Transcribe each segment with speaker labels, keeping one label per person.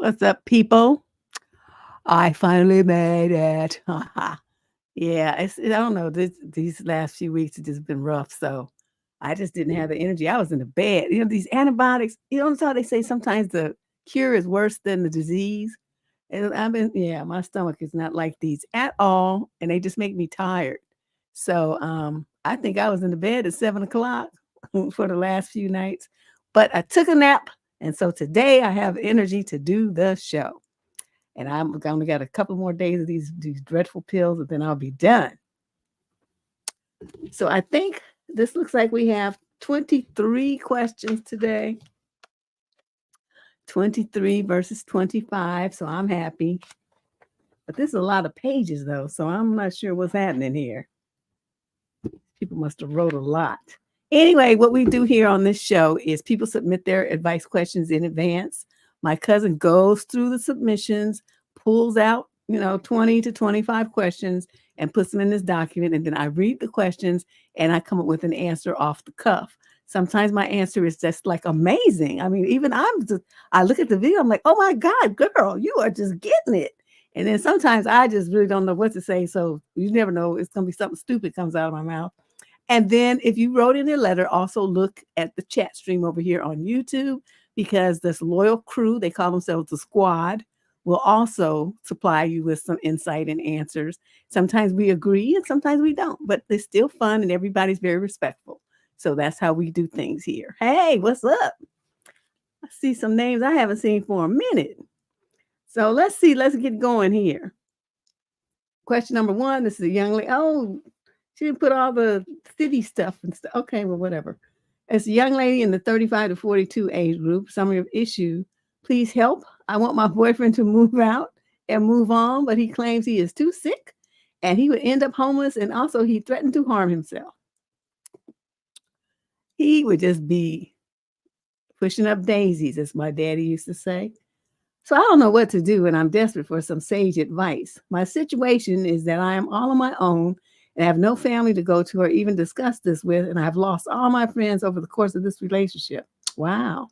Speaker 1: What's up, people? I finally made it. Yeah, I don't know. These last few weeks have just been rough. So I just didn't have the energy. I was in the bed. These antibiotics, that's how they say sometimes the cure is worse than the disease. And yeah, my stomach is not like these at all. And they just make me tired. So I think I was in the bed at 7 o'clock for the last few nights. But I took a nap. And so today I have energy to do the show. And I'm only got a couple more days of these dreadful pills, and then I'll be done. So I think this looks like we have 23 questions today. 23 versus 25, so I'm happy. But this is a lot of pages, though, so I'm not sure what's happening here. People must have wrote a lot. Anyway, what we do here on this show is people submit their advice questions in advance. My cousin goes through the submissions, pulls out, 20 to 25 questions and puts them in this document. And then I read the questions and I come up with an answer off the cuff. Sometimes my answer is just like amazing. I mean, even I look at the video, I'm like, oh my God, girl, you are just getting it. And then sometimes I just really don't know what to say. So you never know. It's going to be something stupid comes out of my mouth. And then if you wrote in a letter, also look at the chat stream over here on YouTube, because this loyal crew, they call themselves the squad, will also supply you with some insight and answers. Sometimes we agree and sometimes we don't, but it's still fun and everybody's very respectful. So that's how we do things here. Hey, what's up? I see some names I haven't seen for a minute. So let's see. Let's get going here. Question number 1. This is a young lady. Oh, she didn't put all the city stuff and stuff. Okay, well, whatever. It's a young lady in the 35 to 42 age group. Summary of issue. Please help. I want my boyfriend to move out and move on, but he claims he is too sick and he would end up homeless. And also he threatened to harm himself. He would just be pushing up daisies, as my daddy used to say. So I don't know what to do, and I'm desperate for some sage advice. My situation is that I am all on my own and I have no family to go to or even discuss this with, and I've lost all my friends over the course of this relationship. Wow.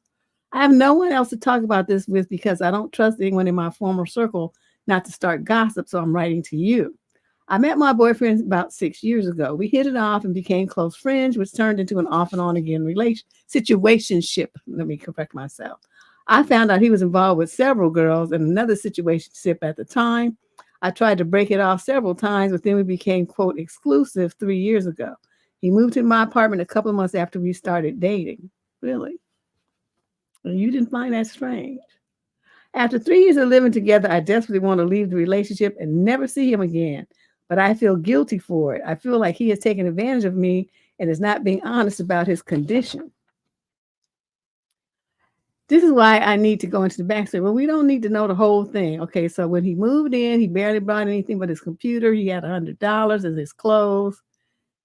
Speaker 1: I have no one else to talk about this with because I don't trust anyone in my former circle not to start gossip, so I'm writing to you. I met my boyfriend about 6 years ago. We hit it off and became close friends, which turned into an off and on again situationship. Let me correct myself. I found out he was involved with several girls in another situationship at the time. I tried to break it off several times, but then we became, quote, exclusive 3 years ago. He moved to my apartment a couple of months after we started dating. Really? Well, you didn't find that strange. After 3 years of living together, I desperately want to leave the relationship and never see him again. But I feel guilty for it. I feel like he has taken advantage of me and is not being honest about his condition. This is why I need to go into the backstory. Well, we don't need to know the whole thing. Okay, so when he moved in, he barely brought anything but his computer. He had $100 as his clothes.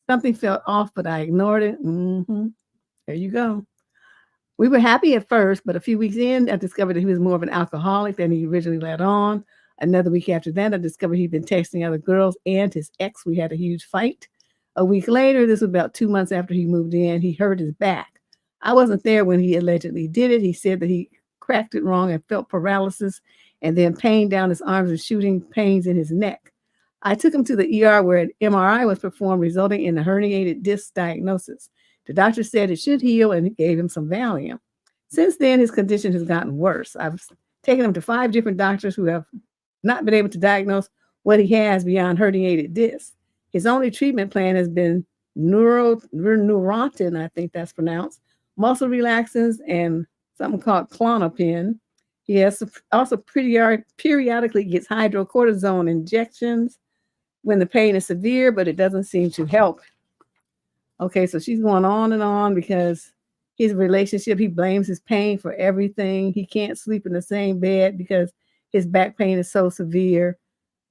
Speaker 1: Something felt off, but I ignored it. There you go. We were happy at first, but a few weeks in, I discovered that he was more of an alcoholic than he originally let on. Another week after that, I discovered he'd been texting other girls and his ex. We had a huge fight. A week later, this was about 2 months after he moved in, he hurt his back. I wasn't there when he allegedly did it. He said that he cracked it wrong and felt paralysis and then pain down his arms and shooting pains in his neck. I took him to the ER where an MRI was performed, resulting in a herniated disc diagnosis. The doctor said it should heal and gave him some Valium. Since then, his condition has gotten worse. I've taken him to 5 different doctors who have not been able to diagnose what he has beyond herniated discs. His only treatment plan has been Neurontin, I think that's pronounced, muscle relaxants, and something called Clonopin. He has also periodically gets hydrocortisone injections when the pain is severe, but it doesn't seem to help. Okay, so she's going on and on because his relationship, he blames his pain for everything. He can't sleep in the same bed because his back pain is so severe.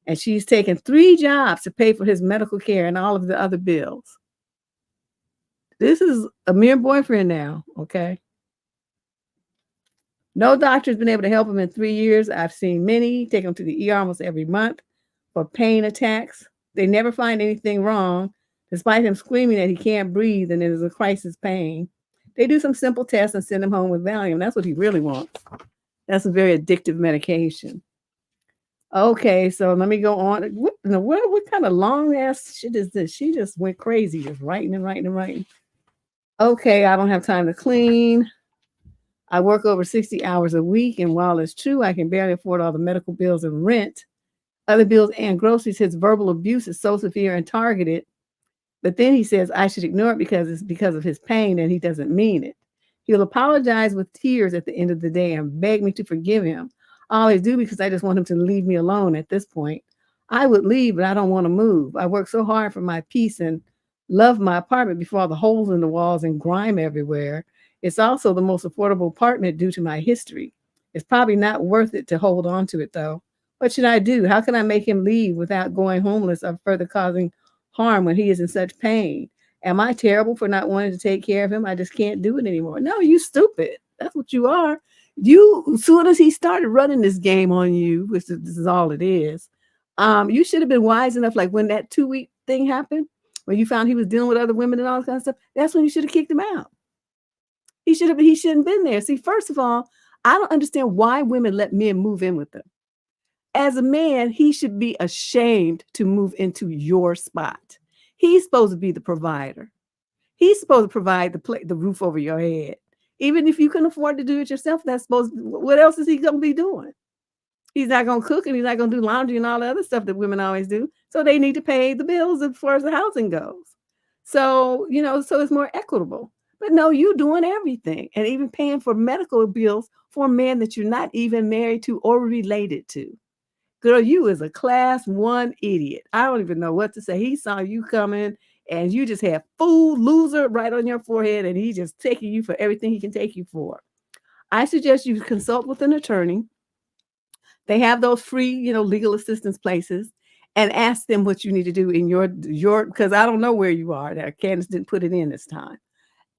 Speaker 1: And she's taken 3 jobs to pay for his medical care and all of the other bills. This is a mere boyfriend now, okay? No doctor's been able to help him in 3 years. I've seen many, take him to the ER almost every month for pain attacks. They never find anything wrong, despite him screaming that he can't breathe and there's a crisis pain. They do some simple tests and send him home with Valium. That's what he really wants. That's a very addictive medication. Okay, so let me go on. What kind of long ass shit is this? She just went crazy, just writing and writing and writing. Okay, I don't have time to clean. I work over 60 hours a week, and while it's true, I can barely afford all the medical bills and rent, other bills and groceries. His verbal abuse is so severe and targeted. But then he says I should ignore it because it's because of his pain, and he doesn't mean it. He'll apologize with tears at the end of the day and beg me to forgive him. I always do because I just want him to leave me alone at this point. I would leave, but I don't want to move. I work so hard for my peace and love my apartment before all the holes in the walls and grime everywhere. It's also the most affordable apartment due to my history. It's probably not worth it to hold on to it, though. What should I do? How can I make him leave without going homeless or further causing harm when he is in such pain? Am I terrible for not wanting to take care of him? I just can't do it anymore. No, you stupid. That's what you are. As soon as he started running this game on you, which this is all it is, you should have been wise enough, like when that 2-week thing happened, when you found he was dealing with other women and all that kind of stuff, that's when you should have kicked him out. He shouldn't have been there. See, first of all, I don't understand why women let men move in with them. As a man, he should be ashamed to move into your spot. He's supposed to be the provider. He's supposed to provide the roof over your head. Even if you can afford to do it yourself, what else is he going to be doing? He's not going to cook and he's not going to do laundry and all the other stuff that women always do. So they need to pay the bills as far as the housing goes. So, so it's more equitable. But no, you doing everything and even paying for medical bills for a man that you're not even married to or related to. Girl, you is a class 1 idiot. I don't even know what to say. He saw you coming and you just had fool loser right on your forehead and he's just taking you for everything he can take you for. I suggest you consult with an attorney. They have those free, legal assistance places, and ask them what you need to do in your because I don't know where you are. Candace didn't put it in this time.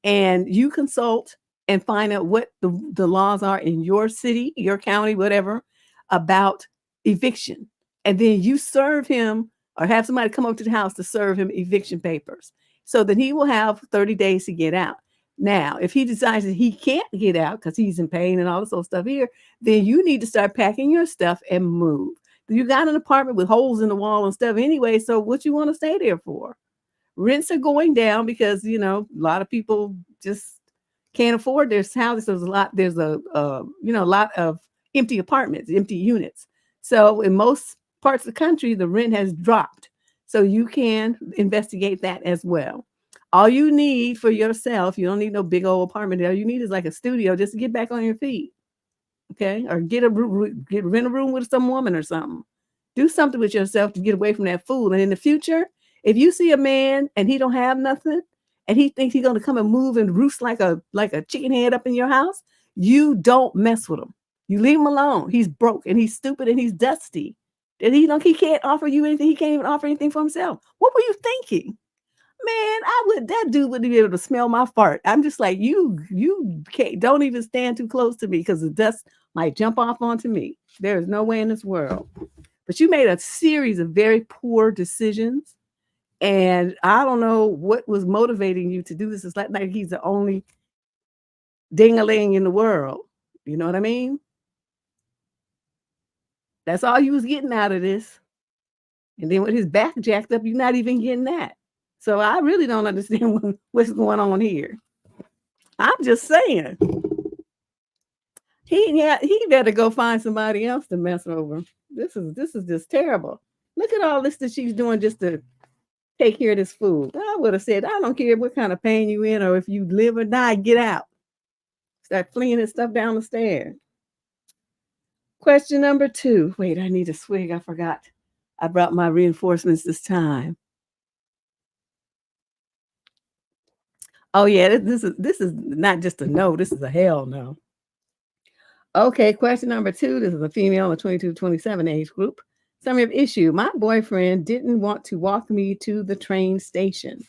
Speaker 1: And you consult and find out what the laws are in your city, your county, whatever, about eviction. And then you serve him or have somebody come up to the house to serve him eviction papers so that he will have 30 days to get out. Now, if he decides that he can't get out because he's in pain and all this old stuff here, then you need to start packing your stuff and move. You got an apartment with holes in the wall and stuff anyway, so what you want to stay there for? Rents are going down because, a lot of people just can't afford their houses. There's a lot of empty apartments, empty units. So in most parts of the country, the rent has dropped. So you can investigate that as well. All you need for yourself, you don't need no big old apartment. All you need is like a studio just to get back on your feet. Okay. Or rent a room with some woman or something. Do something with yourself to get away from that fool. And in the future, if you see a man and he don't have nothing and he thinks he's going to come and move and roost like a chicken head up in your house, you don't mess with him. You leave him alone. He's broke and he's stupid and he's dusty. And he can't offer you anything. He can't even offer anything for himself. What were you thinking? Man, that dude wouldn't be able to smell my fart. I'm just like, you don't even stand too close to me because the dust might jump off onto me. There is no way in this world. But you made a series of very poor decisions. And I don't know what was motivating you to do this. It's like he's the only ding-a-ling in the world. You know what I mean? That's all you was getting out of this. And then with his back jacked up, you're not even getting that. So I really don't understand what's going on here. I'm just saying. He better go find somebody else to mess over. This is just terrible. Look at all this that she's doing just to take care of this food. I would have said, I don't care what kind of pain you in or if you live or die, get out. Start flinging this stuff down the stairs. Question number 2. Wait, I need a swig. I forgot. I brought my reinforcements this time. Oh yeah, this is not just a no. This is a hell no. Okay, question number 2. This is a female in the 22 to 27 age group. Summary of issue. My boyfriend didn't want to walk me to the train station.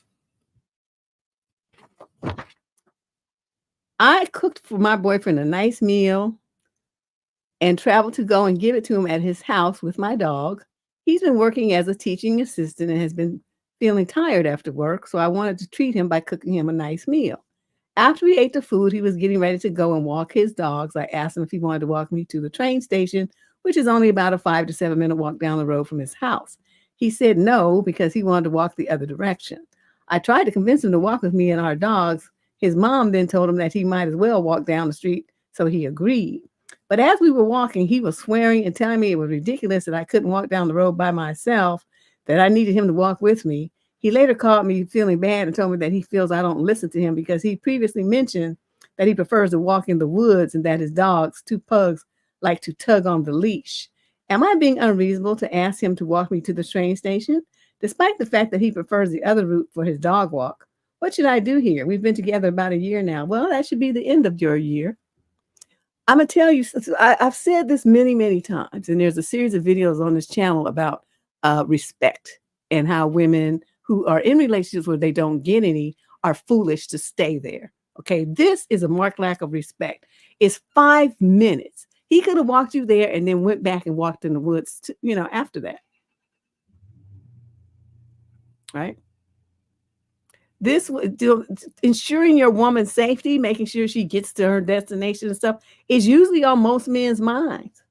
Speaker 1: I cooked for my boyfriend a nice meal and traveled to go and give it to him at his house with my dog. He's been working as a teaching assistant and has been feeling tired after work, so I wanted to treat him by cooking him a nice meal. After we ate the food, he was getting ready to go and walk his dogs. I asked him if he wanted to walk me to the train station, which is only about a 5 to 7 minute walk down the road from his house. He said no because he wanted to walk the other direction. I tried to convince him to walk with me and our dogs. His mom then told him that he might as well walk down the street, so he agreed. But as we were walking, he was swearing and telling me it was ridiculous that I couldn't walk down the road by myself, that I needed him to walk with me. He later called me feeling bad and told me that he feels I don't listen to him because he previously mentioned that he prefers to walk in the woods and that his dogs, 2 pugs, like to tug on the leash. Am I being unreasonable to ask him to walk me to the train station, despite the fact that he prefers the other route for his dog walk? What should I do here? We've been together about a year now. Well, that should be the end of your year. I'm going to tell you, I've said this many, many times, and there's a series of videos on this channel about respect and how women who are in relationships where they don't get any are foolish to stay there. Okay, this is a marked lack of respect. It's 5 minutes. He could have walked you there and then went back and walked in the woods, after that. Right? This ensuring your woman's safety, making sure she gets to her destination and stuff is usually on most men's minds.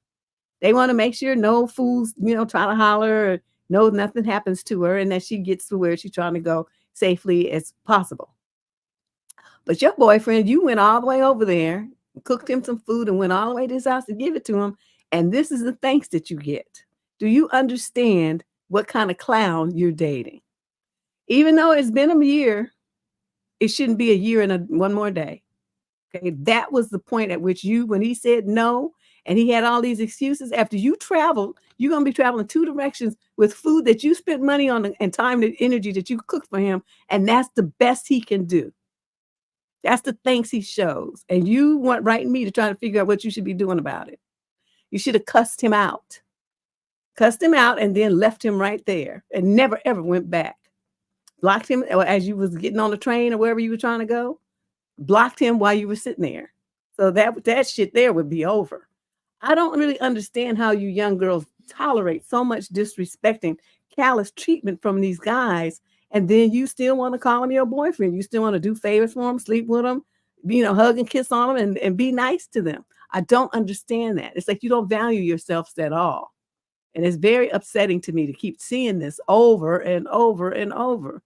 Speaker 1: They want to make sure no fools, try to holler or no, nothing happens to her and that she gets to where she's trying to go safely as possible. But your boyfriend, you went all the way over there, cooked him some food and went all the way to his house to give it to him. And this is the thanks that you get. Do you understand what kind of clown you're dating? Even though it's been a year, it shouldn't be a year and one more day. Okay, that was the point at which when he said no, and he had all these excuses, after you traveled, you're going to be traveling 2 directions with food that you spent money on and time and energy that you cooked for him. And that's the best he can do. That's the thanks he shows. And you want right me to try to figure out what you should be doing about it. You should have cussed him out and then left him right there and never, ever went back. Blocked him as you was getting on the train or wherever you were trying to go. Blocked him while you were sitting there. So that shit there would be over. I don't really understand how you young girls tolerate so much disrespecting, callous treatment from these guys. And then you still want to call him your boyfriend. You still want to do favors for him, sleep with him, hug and kiss on them and be nice to them. I don't understand that. It's like you don't value yourselves at all. And it's very upsetting to me to keep seeing this over and over and over.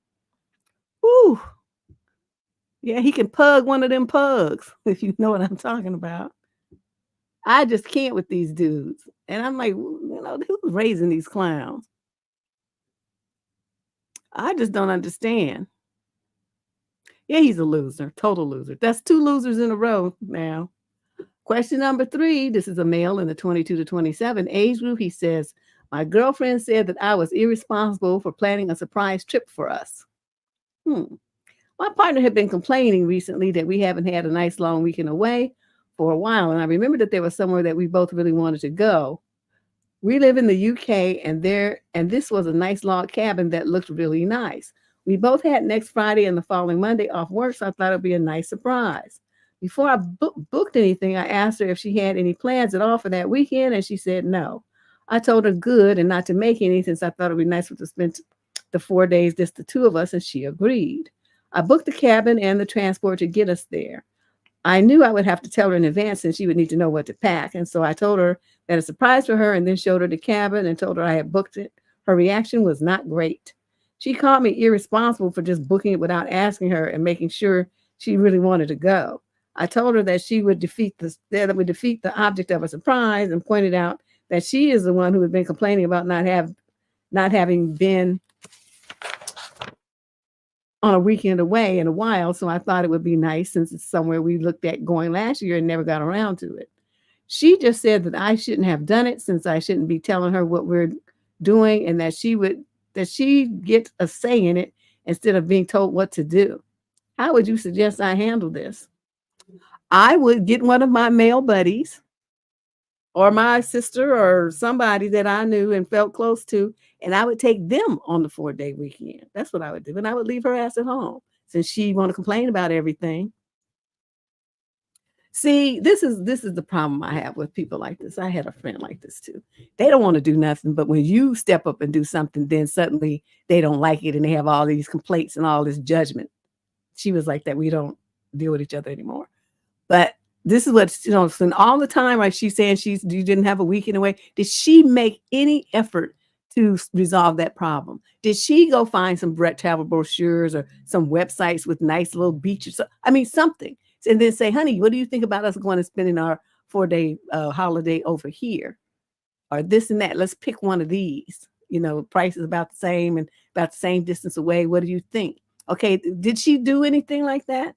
Speaker 1: Whew. Yeah, he can pug one of them pugs, if you know what I'm talking about. I just can't with these dudes. And I'm like, who's raising these clowns? I just don't understand. Yeah, he's a loser, total loser. That's 2 losers in a row now. Question number 3. This is a male in the 22 to 27 age group. He says, my girlfriend said that I was irresponsible for planning a surprise trip for us. My partner had been complaining recently that we haven't had a nice long weekend away for a while. And I remember that there was somewhere that we both really wanted to go. We live in the UK and this was a nice log cabin that looked really nice. We both had next Friday and the following Monday off work, so I thought it'd be a nice surprise. Before I booked anything, I asked her if she had any plans at all for that weekend, and she said no. I told her good and not to make any since I thought it'd be nice to spend the 4 days, just the 2 of us, and she agreed. I booked the cabin and the transport to get us there. I knew I would have to tell her in advance since she would need to know what to pack. And so I told her that a surprise for her and then showed her the cabin and told her I had booked it. Her reaction was not great. She called me irresponsible for just booking it without asking her and making sure she really wanted to go. I told her that she would that would defeat the object of a surprise and pointed out that she is the one who had been complaining about not having been on a weekend away in a while. So I thought it would be nice since it's somewhere we looked at going last year and never got around to it. She just said that I shouldn't have done it since I shouldn't be telling her what we're doing and that she get a say in it instead of being told what to do. How would you suggest I handle this? I would get one of my male buddies or my sister or somebody that I knew and felt close to, and I would take them on the 4-day weekend. That's what I would do. And I would leave her ass at home since she want to complain about everything. See, this is the problem I have with people like this. I had a friend like this too. They don't want to do nothing, but when you step up and do something, then suddenly they don't like it and they have all these complaints and all this judgment. She was like that. We don't deal with each other anymore. But this is what, and all the time, like she's saying you didn't have a weekend away. Did she make any effort to resolve that problem? Did she go find some travel brochures or some websites with nice little beaches? I mean, something. And then say, honey, what do you think about us going and spending our 4-day holiday over here? Or this and that. Let's pick one of these. Price is about the same and about the same distance away. What do you think? Okay, did she do anything like that?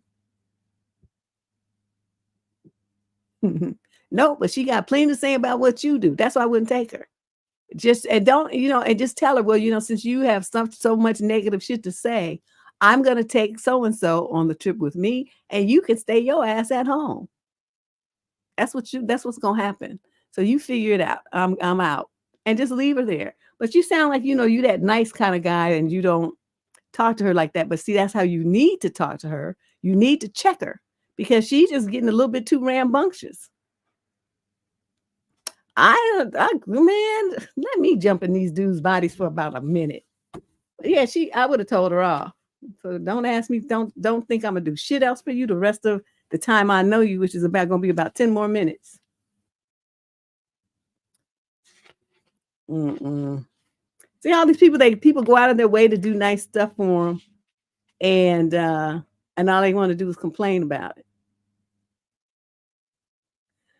Speaker 1: No, but she got plenty to say about what you do. That's why I wouldn't take her. Just and just tell her, well, since you have so much negative shit to say, I'm gonna take so and so on the trip with me, and you can stay your ass at home. That's what's gonna happen. So you figure it out. I'm out, and just leave her there. But you sound like you that nice kind of guy, and you don't talk to her like that. But see, that's how you need to talk to her. You need to check her because she's just getting a little bit too rambunctious. Man, let me jump in these dudes' bodies for about a minute. Yeah, I would have told her off. So don't ask me, don't think I'm gonna do shit else for you the rest of the time I know you, which is gonna be about 10 more minutes. See all these people go out of their way to do nice stuff for them, and all they want to do is complain about it.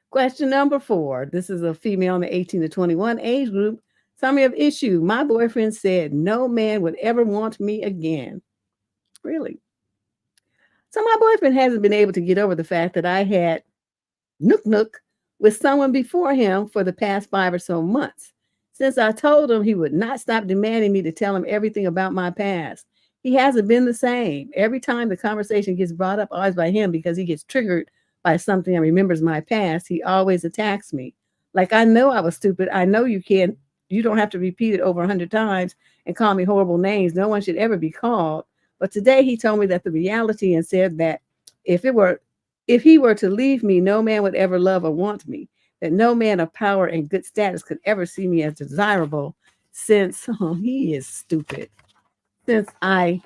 Speaker 1: Question number 4. This is a female in the 18 to 21 age group. Summary of issue. My boyfriend said no man would ever want me again. Really? So my boyfriend hasn't been able to get over the fact that I had nook with someone before him for the past 5 or so months. Since I told him he would not stop demanding me to tell him everything about my past. He hasn't been the same. Every time the conversation gets brought up, always by him because he gets triggered by something and remembers my past, he always attacks me. Like, I know I was stupid. I know you don't have to repeat it over 100 times and call me horrible names. No one should ever be called. But today he told me that the reality and said that if he were to leave me, no man would ever love or want me, that no man of power and good status could ever see me as desirable since he is stupid. Since I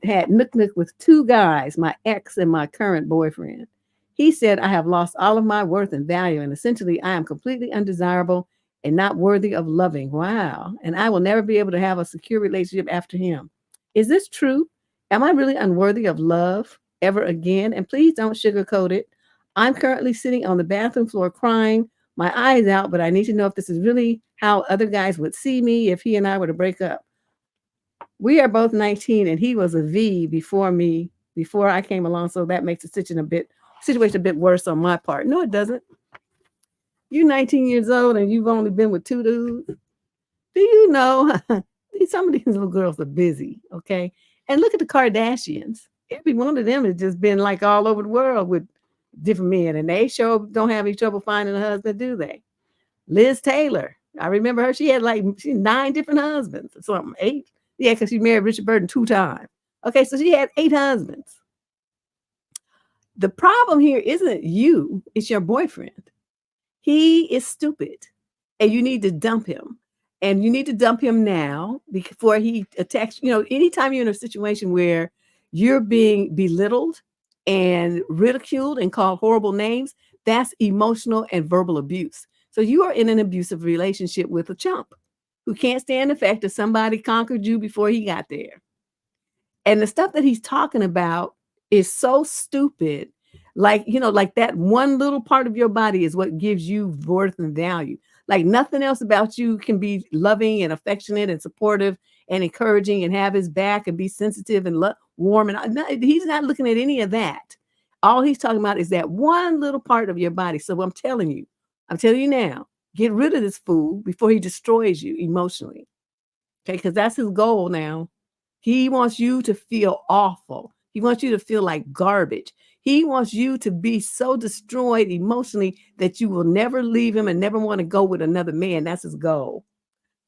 Speaker 1: had nook with 2 guys, my ex and my current boyfriend. He said I have lost all of my worth and value, and essentially I am completely undesirable and not worthy of loving. Wow. And I will never be able to have a secure relationship after him. Is this true? Am I really unworthy of love ever again? And please don't sugarcoat it. I'm currently sitting on the bathroom floor crying, my eyes out, but I need to know if this is really how other guys would see me if he and I were to break up. We are both 19 and he was a V before I came along. So that makes the situation a bit worse on my part. No, it doesn't. You're 19 years old and you've only been with 2 dudes. Do you know some of these little girls are busy, okay? And look at the Kardashians. Every one of them has just been like all over the world with different men, and they don't have any trouble finding a husband, do they? Liz Taylor, I remember her. She had 9 different husbands or something. 8. Yeah, because she married Richard Burton 2 times. Okay, so she had 8 husbands. The problem here isn't you, it's your boyfriend. He is stupid, and you need to dump him. And you need to dump him now before he attacks. Anytime you're in a situation where you're being belittled and ridiculed and called horrible names, that's emotional and verbal abuse. So you are in an abusive relationship with a chump who can't stand the fact that somebody conquered you before he got there. And the stuff that he's talking about is so stupid. Like, like that one little part of your body is what gives you worth and value. Like nothing else about you can be loving and affectionate and supportive and encouraging and have his back and be sensitive and warm. And he's not looking at any of that. All he's talking about is that one little part of your body. So I'm telling you now, get rid of this fool before he destroys you emotionally. Okay, because that's his goal now. He wants you to feel awful. He wants you to feel like garbage. He wants you to be so destroyed emotionally that you will never leave him and never want to go with another man. That's his goal.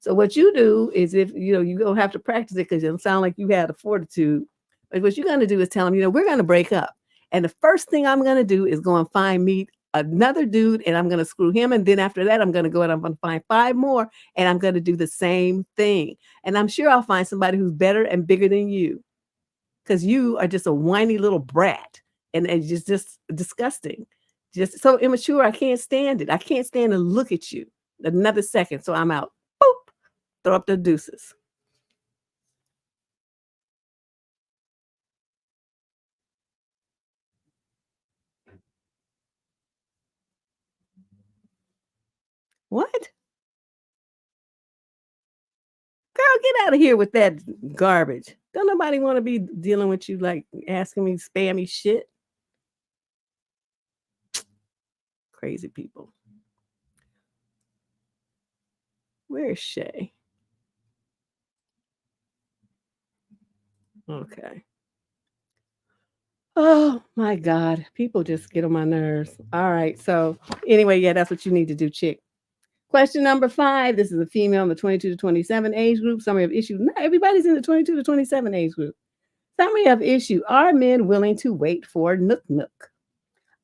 Speaker 1: So what you do is, if you don't have to practice it because it don't sound like you had the fortitude, but what you're going to do is tell him, we're going to break up. And the first thing I'm going to do is go and find me another dude, and I'm going to screw him. And then after that, I'm going to go and I'm going to find 5 more, and I'm going to do the same thing. And I'm sure I'll find somebody who's better and bigger than you, because you are just a whiny little brat, and it's just disgusting, just so immature. I can't stand it. I can't stand to look at you another second. So I'm out. Boop. Throw up the deuces. What? Girl, get out of here with that garbage. Don't nobody want to be dealing with you, like asking me spammy shit. Crazy people. Where's Shay? Okay. Oh my God. People just get on my nerves. All right. So anyway, yeah, that's what you need to do, chick. Question number 5. This is a female in the 22 to 27 age group. Summary of issue. Not everybody's in the 22 to 27 age group. Summary of issue. Are men willing to wait for nook nook?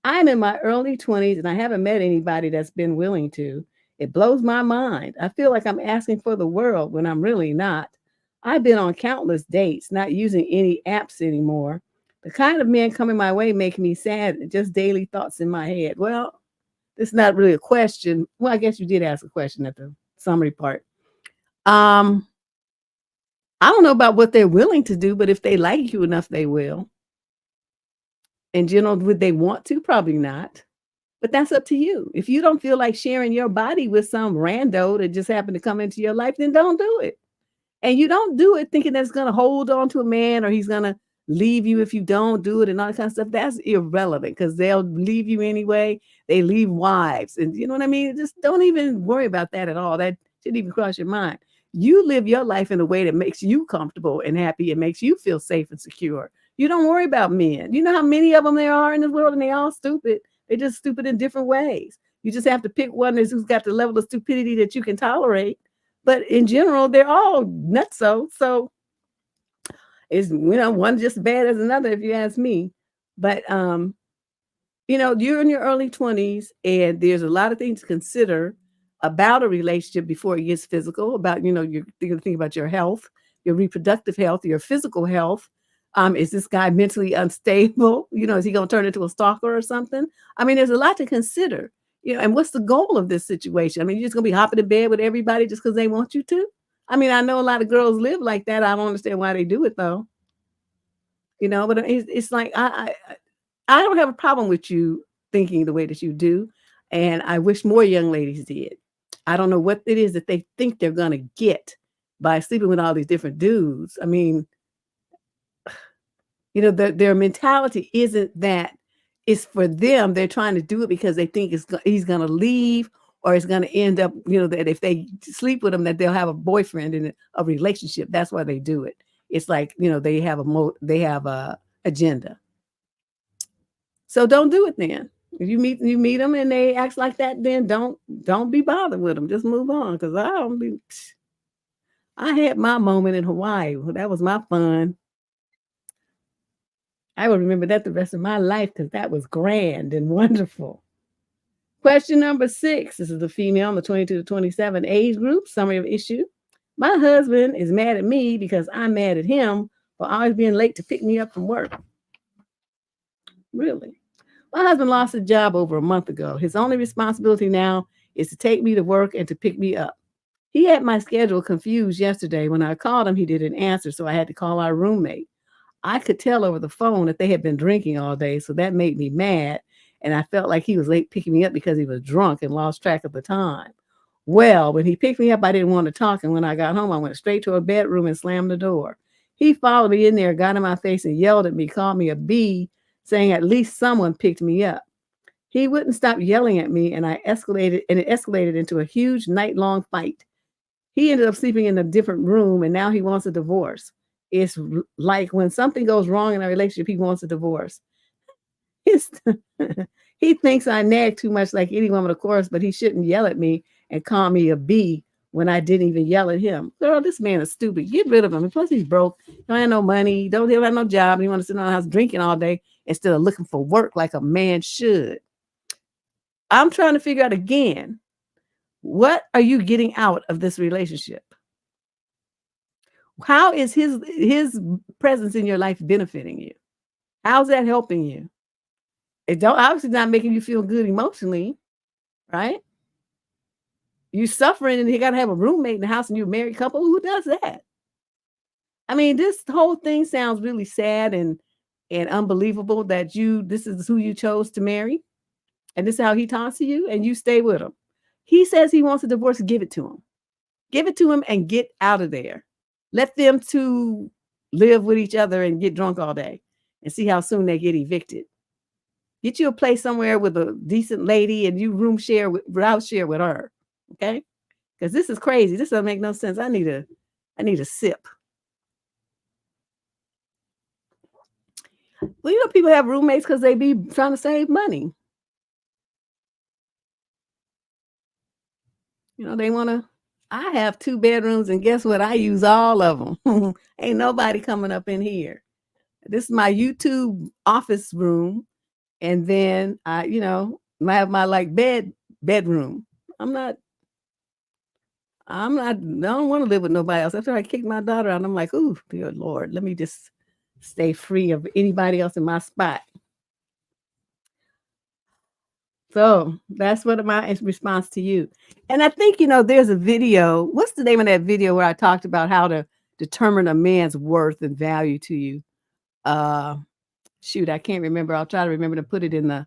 Speaker 1: I'm in my early 20s and I haven't met anybody that's been willing to. It blows my mind. I feel like I'm asking for the world when I'm really not. I've been on countless dates, not using any apps anymore. The kind of men coming my way make me sad, just daily thoughts in my head. Well, it's not really a question. Well, I guess you did ask a question at the summary part. I don't know about what they're willing to do, but if they like you enough, they will. In general, would they want to? Probably not. But that's up to you. If you don't feel like sharing your body with some rando that just happened to come into your life, then don't do it. And you don't do it thinking that's going to hold on to a man or he's going to leave you if you don't do it and all that kind of stuff. That's irrelevant because they'll leave you anyway. They leave wives. And you know what I mean? Just don't even worry about that at all. That shouldn't even cross your mind. You live your life in a way that makes you comfortable and happy and makes you feel safe and secure. You don't worry about men. You know how many of them there are in this world, and they all stupid. They're just stupid in different ways. You just have to pick one who's got the level of stupidity that you can tolerate. But in general, they're all nutso. So it's, one just as bad as another, if you ask me. But you're in your early 20s, and there's a lot of things to consider about a relationship before it gets physical. About, you're going to think about your health, your reproductive health, your physical health. Is this guy mentally unstable? Is he going to turn into a stalker or something? I mean, there's a lot to consider. And what's the goal of this situation? I mean, you're just going to be hopping in bed with everybody just because they want you to? I mean, I know a lot of girls live like that. I don't understand why they do it, though. But it's like, I don't have a problem with you thinking the way that you do. And I wish more young ladies did. I don't know what it is that they think they're going to get by sleeping with all these different dudes. I mean, their mentality isn't that it's for them. They're trying to do it because they think he's going to leave, or it's going to end up, that if they sleep with him, that they'll have a boyfriend in a relationship. That's why they do it. It's like, they have a agenda. So don't do it then. If you meet them and they act like that, then don't be bothered with them. Just move on, because I had my moment in Hawaii. That was my fun. I will remember that the rest of my life because that was grand and wonderful. Question number 6. This is the female in the 22 to 27 age group. Summary of issue. My husband is mad at me because I'm mad at him for always being late to pick me up from work. Really? My husband lost a job over a month ago. His only responsibility now is to take me to work and to pick me up. He had my schedule confused yesterday. When I called him, he didn't answer, so I had to call our roommate. I could tell over the phone that they had been drinking all day, so that made me mad, and I felt like he was late picking me up because he was drunk and lost track of the time. Well, when he picked me up, I didn't want to talk, and when I got home, I went straight to a bedroom and slammed the door. He followed me in there, got in my face, and yelled at me, called me a bee, saying at least someone picked me up. He wouldn't stop yelling at me, and it escalated into a huge night-long fight. He ended up sleeping in a different room, and now he wants a divorce. It's like when something goes wrong in a relationship, he wants a divorce. His he thinks I nag too much like any woman, of course, but he shouldn't yell at me and call me a bee when I didn't even yell at him. Girl, this man is stupid. Get rid of him. And plus, he's broke. Don't have no money. Don't have no job. And he want to sit in the house drinking all day instead of looking for work like a man should. I'm trying to figure out again, what are you getting out of this relationship? How is his presence in your life benefiting you? How's that helping you? It don't obviously not making you feel good emotionally, right? You suffering and you got to have a roommate in the house and you're a married couple. Who does that? I mean, this whole thing sounds really sad and unbelievable that this is who you chose to marry and this is how he talks to you and you stay with him. He says he wants a divorce. Give it to him. Give it to him and get out of there. Let them two live with each other and get drunk all day and see how soon they get evicted. Get you a place somewhere with a decent lady and you house share with her. Okay? Because this is crazy. This doesn't make no sense. I need a sip. Well, people have roommates because they be trying to save money. They want to. I have 2 bedrooms, and guess what? I use all of them. Ain't nobody coming up in here. This is my YouTube office room, and then I have my like bedroom. I don't want to live with nobody else. After I kicked my daughter out, I'm like, ooh, dear Lord, let me just stay free of anybody else in my spot. So that's what my response to you. And I think, there's a video. What's the name of that video where I talked about how to determine a man's worth and value to you? Shoot, I can't remember. I'll try to remember to put it in the,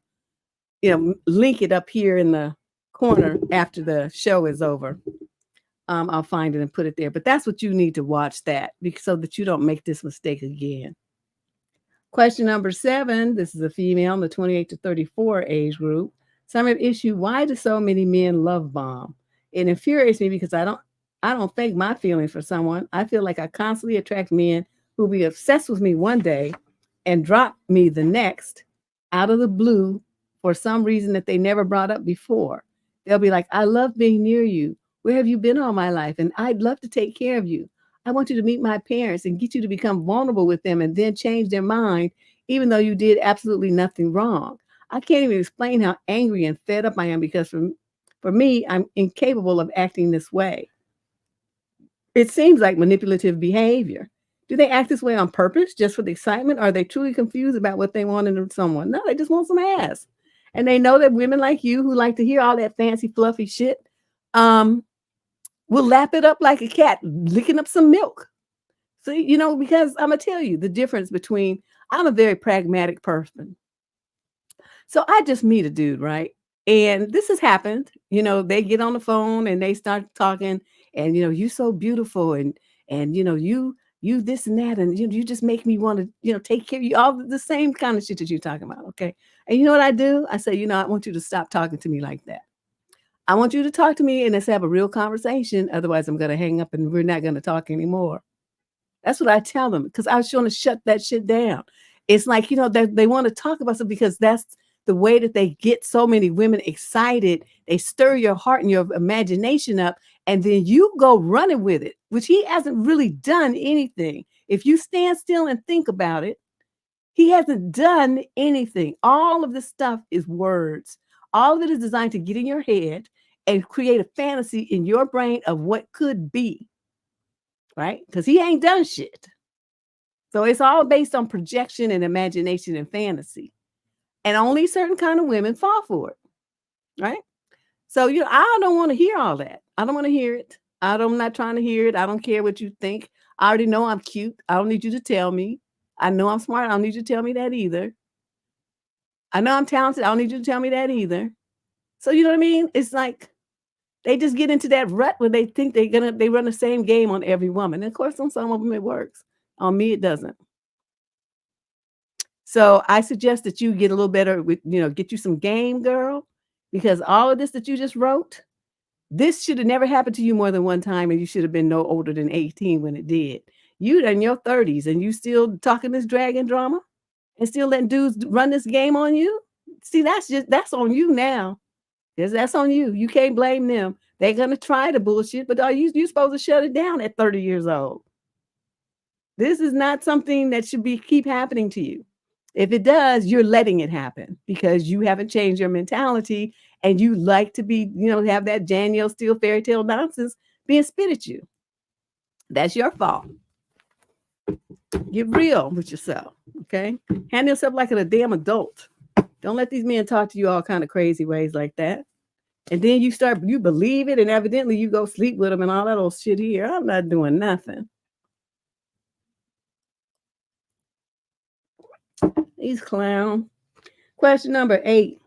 Speaker 1: link it up here in the corner after the show is over. I'll find it and put it there. But that's what you need to watch so that you don't make this mistake again. Question number 7. This is a female in the 28 to 34 age group. Summary issue: why do so many men love bomb? It infuriates me because I don't fake my feelings for someone. I feel like I constantly attract men who'll be obsessed with me one day and drop me the next out of the blue for some reason that they never brought up before. They'll be like, I love being near you. Where have you been all my life? And I'd love to take care of you. I want you to meet my parents and get you to become vulnerable with them and then change their mind, even though you did absolutely nothing wrong. I can't even explain how angry and fed up I am because for me, I'm incapable of acting this way. It seems like manipulative behavior. Do they act this way on purpose just for the excitement? Or are they truly confused about what they want in someone? No, they just want some ass. And they know that women like you who like to hear all that fancy, fluffy shit will lap it up like a cat, licking up some milk. So, because I'm going to tell you the difference between, I'm a very pragmatic person. So I just meet a dude, right? And this has happened. They get on the phone and they start talking and, you so beautiful and you this and that. And you just make me want to, take care of you, all the same kind of shit that you're talking about. Okay. And you know what I do? I say, I want you to stop talking to me like that. I want you to talk to me and let's have a real conversation. Otherwise, I'm going to hang up and we're not going to talk anymore. That's what I tell them because I was trying to shut that shit down. It's like, they want to talk about something because that's the way that they get so many women excited. They stir your heart and your imagination up, and then you go running with it, which he hasn't really done anything. If you stand still and think about it, he hasn't done anything. All of this stuff is words. All of it is designed to get in your head and create a fantasy in your brain of what could be, right? Because he ain't done shit. So it's all based on projection and imagination and fantasy. And only certain kind of women fall for it, right? So, I don't want to hear all that. I don't want to hear it. I'm not trying to hear it. I don't care what you think. I already know I'm cute. I don't need you to tell me. I know I'm smart. I don't need you to tell me that either. I know I'm talented. I don't need you to tell me that either. So, you know what I mean? It's like they just get into that rut where they think they run the same game on every woman. And of course, on some of them it works. On me, it doesn't. So I suggest that you get a little better with, get you some game, girl, because all of this that you just wrote, this should have never happened to you more than one time, and you should have been no older than 18 when it did. You in your 30s and you still talking this dragon drama and still letting dudes run this game on you. See, that's on you now. Yes, that's on you. You can't blame them. They're gonna try the bullshit, but are you supposed to shut it down at 30 years old? This is not something that should keep happening to you. If it does, you're letting it happen because you haven't changed your mentality and you like to be, have that Danielle Steele fairy tale nonsense being spit at you. That's your fault. Get real with yourself, okay? Handle yourself like a damn adult. Don't let these men talk to you all kind of crazy ways like that. And then you believe it, and evidently you go sleep with them and all that old shit here. I'm not doing nothing. These clown. Question number 8.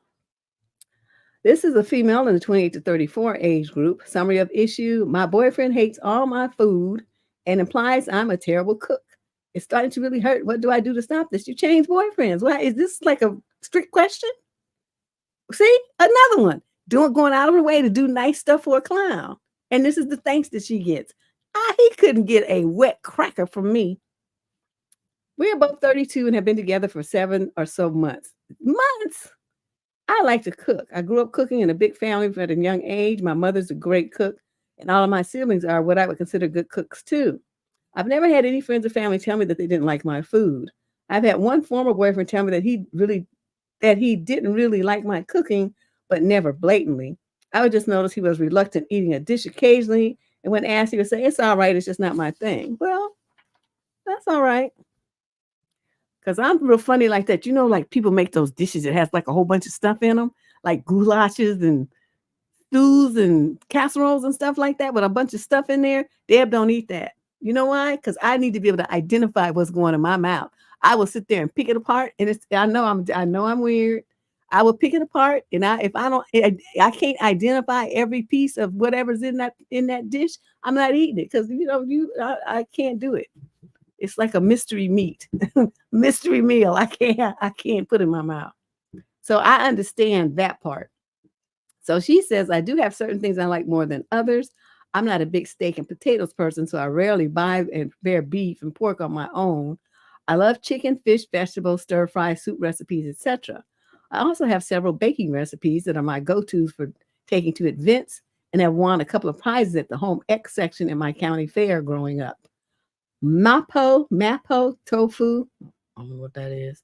Speaker 1: This is a female in the 28 to 34 age group. Summary of issue. My boyfriend hates all my food and implies I'm a terrible cook. It's starting to really hurt. What do I do to stop this? You change boyfriends. Why is this like a strict question? See, another one. Going out of her way to do nice stuff for a clown. And this is the thanks that she gets. He couldn't get a wet cracker from me. We are both 32 and have been together for 7 or so months. I like to cook. I grew up cooking in a big family at a young age. My mother's a great cook, and all of my siblings are what I would consider good cooks too. I've never had any friends or family tell me that they didn't like my food. I've had one former boyfriend tell me that he didn't really like my cooking, but never blatantly. I would just notice he was reluctant eating a dish occasionally, and when asked, he would say, "It's all right, it's just not my thing." Well, that's all right. Because I'm real funny like that. Like people make those dishes that has like a whole bunch of stuff in them, like goulashes and stews and casseroles and stuff like that with a bunch of stuff in there. Deb don't eat that. You know why? Because I need to be able to identify what's going in my mouth. I will sit there and pick it apart, and I know I'm weird. I will pick it apart, and if I can't identify every piece of whatever's in that dish, I'm not eating it because I can't do it. It's like a mystery meat, mystery meal. I can't put in my mouth. So I understand that part. So she says, I do have certain things I like more than others. I'm not a big steak and potatoes person, so I rarely buy and prepare beef and pork on my own. I love chicken, fish, vegetables, stir fry, soup recipes, etc. I also have several baking recipes that are my go-tos for taking to events and have won a couple of prizes at the home X section in my county fair growing up. Mapo, tofu. I don't know what that is.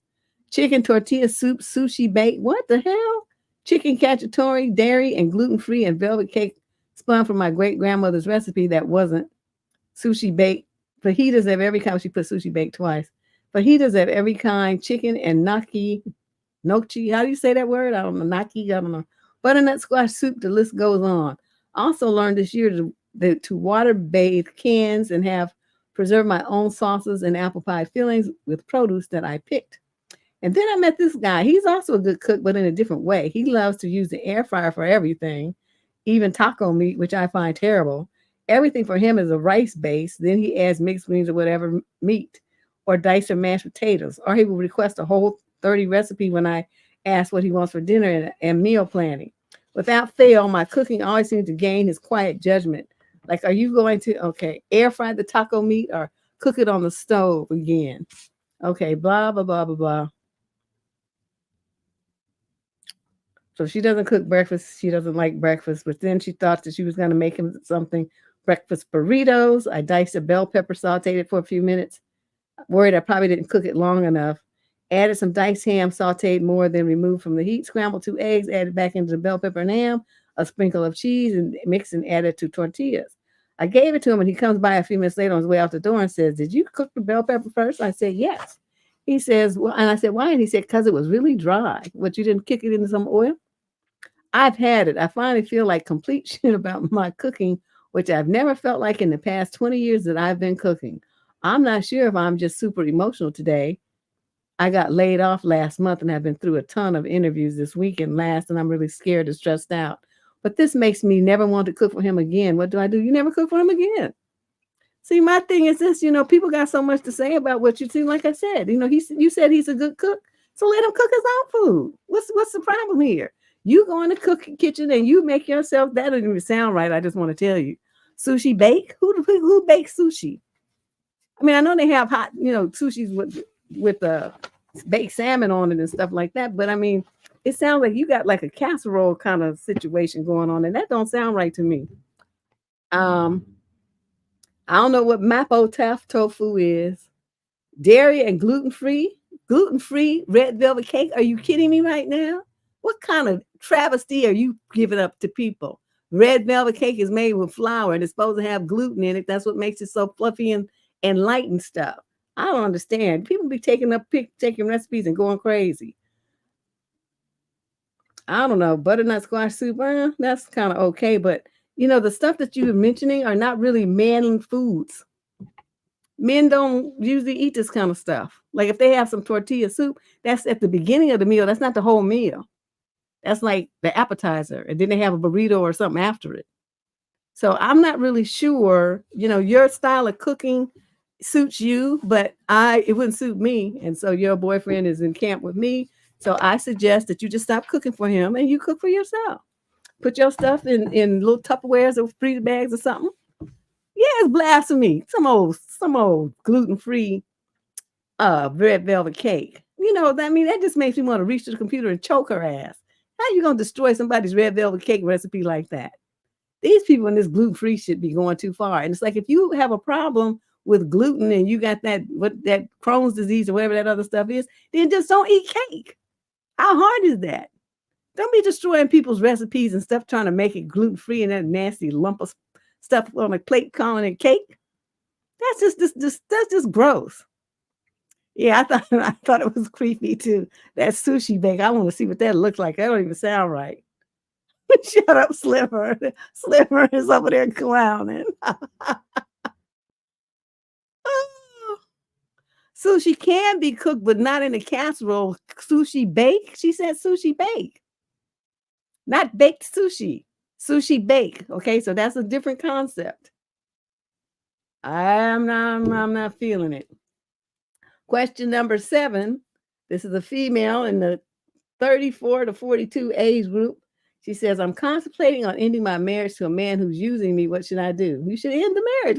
Speaker 1: Chicken tortilla soup, sushi bake. What the hell? Chicken cacciatore, dairy and gluten-free and velvet cake spun from my great-grandmother's recipe that wasn't sushi bake. Fajitas of every kind. She put sushi bake twice. Fajitas of every kind. Chicken and nochi. How do you say that word? I don't know. Naki, I don't know. Butternut squash soup. The list goes on. I also learned this year to water bathe cans and have preserve my own sauces and apple pie fillings with produce that I picked. And then I met this guy. He's also a good cook, but in a different way. He loves to use the air fryer for everything, even taco meat, which I find terrible. Everything for him is a rice base. Then he adds mixed greens or whatever meat, or diced or mashed potatoes. Or he will request a whole 30 recipe when I ask what he wants for dinner and meal planning. Without fail, my cooking always seems to gain his quiet judgment. Like, are you going to, air fry the taco meat or cook it on the stove again? Okay, blah, blah, blah, blah, blah. So she doesn't cook breakfast. She doesn't like breakfast. But then she thought that she was going to make him something, breakfast burritos. I diced a bell pepper, sauteed it for a few minutes. Worried I probably didn't cook it long enough. Added some diced ham, sauteed more, then removed from the heat. Scrambled 2 eggs, added back into the bell pepper and ham, a sprinkle of cheese, and mixed and added to tortillas. I gave it to him, and he comes by a few minutes later on his way out the door and says, "Did you cook the bell pepper first?" I said, "Yes." He says, well, and I said, why? And he said, because it was really dry. What, you didn't kick it into some oil? I've had it. I finally feel like complete shit about my cooking, which I've never felt like in the past 20 years that I've been cooking. I'm not sure if I'm just super emotional today. I got laid off last month and I've been through a ton of interviews this week and last, and I'm really scared and stressed out. But this makes me never want to cook for him again. What do I do? You never cook for him again. See, my thing is this, people got so much to say about what you see. Like I said, you said he's a good cook, so let him cook his own food. What's the problem here? You go in the cooking kitchen and you make yourself, that doesn't even sound right. I just want to tell you. Sushi bake? Who bakes sushi? I mean, I know they have hot, sushis with baked salmon on it and stuff like that. But I mean, it sounds like you got like a casserole kind of situation going on, and that don't sound right to me. I don't know what mapo tofu is. Dairy and gluten-free red velvet cake. Are you kidding me right now? What kind of travesty are you giving up to people? Red velvet cake is made with flour and it's supposed to have gluten in it. That's what makes it so fluffy and light and stuff. I don't understand. People be taking recipes and going crazy. I don't know. Butternut squash soup, that's kind of okay. But, the stuff that you're mentioning are not really man foods. Men don't usually eat this kind of stuff. Like if they have some tortilla soup, that's at the beginning of the meal. That's not the whole meal. That's like the appetizer. And then they have a burrito or something after it. So I'm not really sure, your style of cooking suits you, but it wouldn't suit me. And so your boyfriend is in camp with me. So I suggest that you just stop cooking for him and you cook for yourself. Put your stuff in little Tupperwares or freezer bags or something. Yeah, it's blasphemy. Some old gluten-free red velvet cake. That just makes me want to reach to the computer and choke her ass. How you gonna destroy somebody's red velvet cake recipe like that? These people in this gluten-free should be going too far. And it's like, if you have a problem with gluten and you got that Crohn's disease or whatever that other stuff is, then just don't eat cake. How hard is that? Don't be destroying people's recipes and stuff trying to make it gluten-free and that nasty lump of stuff on a plate calling it cake. That's just gross. Yeah, I thought it was creepy too. That sushi bake. I want to see what that looks like. That don't even sound right. Shut up, Sliver. Sliver is over there clowning. Sushi can be cooked, but not in a casserole. Sushi bake? She said sushi bake. Not baked sushi. Sushi bake. Okay, so that's a different concept. I'm not feeling it. Question number 7. This is a female in the 34 to 42 age group. She says, I'm contemplating on ending my marriage to a man who's using me. What should I do? You should end the marriage.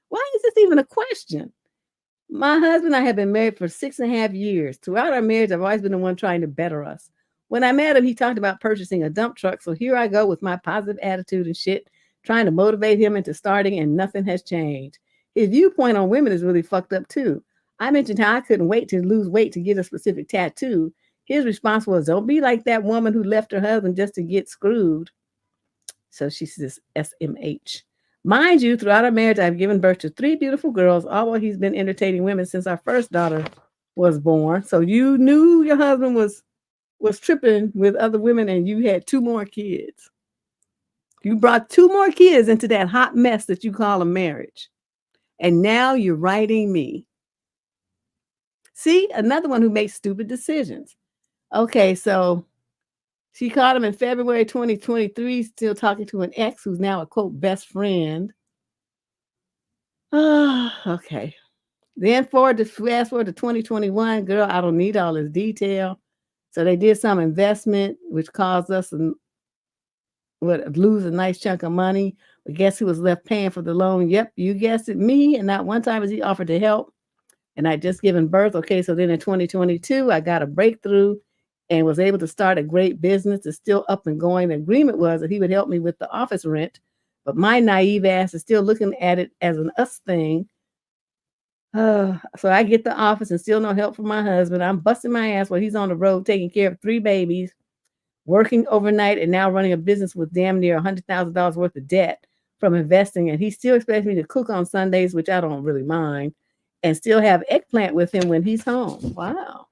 Speaker 1: Why is this even a question? My husband and I have been married for 6.5 years. Throughout our marriage, I've always been the one trying to better us. When I met him, he talked about purchasing a dump truck. So here I go with my positive attitude and shit, trying to motivate him into starting, and nothing has changed. His viewpoint on women is really fucked up too. I mentioned how I couldn't wait to lose weight to get a specific tattoo. His response was, don't be like that woman who left her husband just to get screwed. So she says SMH. Mind you, throughout our marriage, I've given birth to 3 beautiful girls, although he's been entertaining women since our first daughter was born. So you knew your husband was tripping with other women and you had 2 more kids. You brought 2 more kids into that hot mess that you call a marriage. And now you're writing me. See, another one who makes stupid decisions. Okay, so she caught him in February 2023, still talking to an ex who's now a, quote, best friend. Okay. Then fast forward to 2021. Girl, I don't need all this detail. So they did some investment, which caused us to lose a nice chunk of money. But guess who was left paying for the loan? Yep, you guessed it, me. And not one time has he offered to help. And I just given birth. Okay, so then in 2022, I got a breakthrough and was able to start a great business. It's still up and going. The agreement was that he would help me with the office rent. But my naive ass is still looking at it as an us thing. So I get the office and still no help from my husband. I'm busting my ass while he's on the road taking care of 3 babies, working overnight, and now running a business with damn near $100,000 worth of debt from investing. And he still expects me to cook on Sundays, which I don't really mind. and still have eggplant with him when he's home. Wow.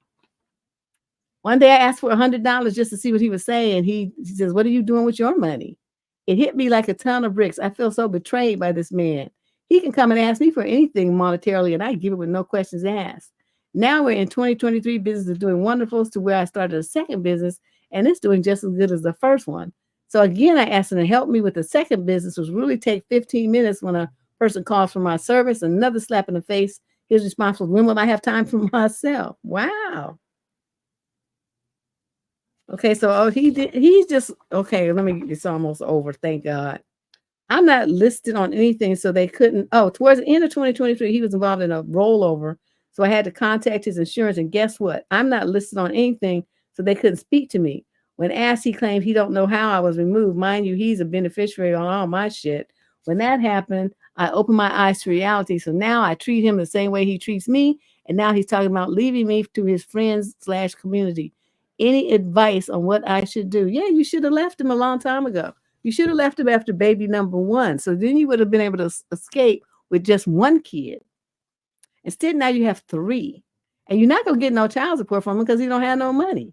Speaker 1: One day I asked for $100 just to see what he was saying. He says, "What are you doing with your money?" It hit me like a ton of bricks. I feel so betrayed by this man. He can come and ask me for anything monetarily, and I give it with no questions asked. Now we're in 2023. Business is doing wonderful to where I started a second business, and it's doing just as good as the first one. So again, I asked him to help me with the second business, which really take 15 minutes when a person calls for my service. Another slap in the face. His response was, "When will I have time for myself?" Wow. Okay, so he did. He's just okay. Let me. It's almost over. Thank God. I'm not listed on anything, so they couldn't. Oh, towards the end of 2023, he was involved in a rollover, so I had to contact his insurance. And guess what? I'm not listed on anything, so they couldn't speak to me. When asked, he claimed he don't know how I was removed. Mind you, he's a beneficiary on all my shit. When that happened, I opened my eyes to reality. So now I treat him the same way he treats me, and now he's talking about leaving me to his friends/community. Any advice on what I should do? Yeah, you should have left him a long time ago. You should have left him after baby number one. So then you would have been able to escape with just one kid. Instead, now you have three. And you're not going to get no child support from him because he don't have no money.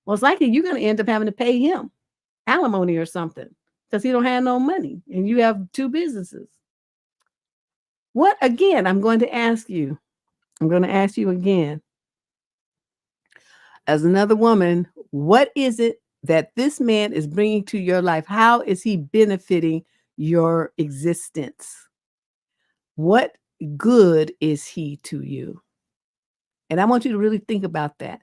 Speaker 1: Most likely, you're going to end up having to pay him alimony or something because he don't have no money. And you have two businesses. What, again, I'm going to ask you. I'm going to ask you again. As another woman, what is it that this man is bringing to your life? How is he benefiting your existence? What good is he to you? And I want you to really think about that.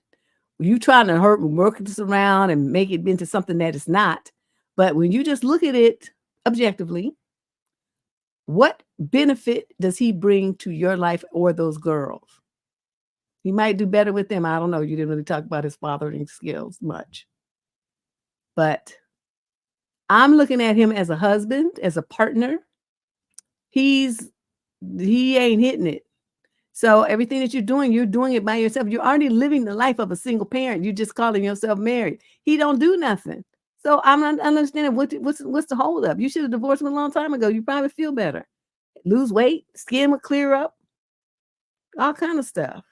Speaker 1: You trying to work this around and make it into something that it's not. But when you just look at it objectively, what benefit does he bring to your life or those girls? He might do better with them. I don't know. You didn't really talk about his fathering skills much. But I'm looking at him as a husband, as a partner. He ain't hitting it. So everything that you're doing it by yourself. You're already living the life of a single parent. You're just calling yourself married. He don't do nothing. So I'm not understanding what's the hold up. You should have divorced him a long time ago. You probably feel better. Lose weight, skin would clear up, all kind of stuff.